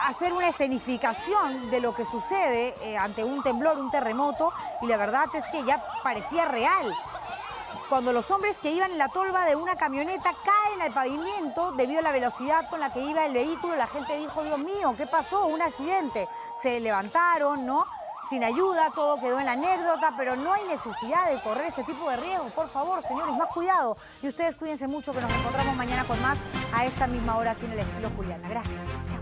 hacer una escenificación de lo que sucede ante un temblor, un terremoto, y la verdad es que ya parecía real. Cuando los hombres que iban en la tolva de una camioneta caen al pavimento debido a la velocidad con la que iba el vehículo, la gente dijo, Dios mío, ¿qué pasó? Un accidente. Se levantaron, ¿no?, sin ayuda, todo quedó en la anécdota, pero no hay necesidad de correr este tipo de riesgos. Por favor, señores, más cuidado. Y ustedes cuídense mucho, que nos encontramos mañana con más a esta misma hora aquí en El Estilo Juliana. Gracias. Chao.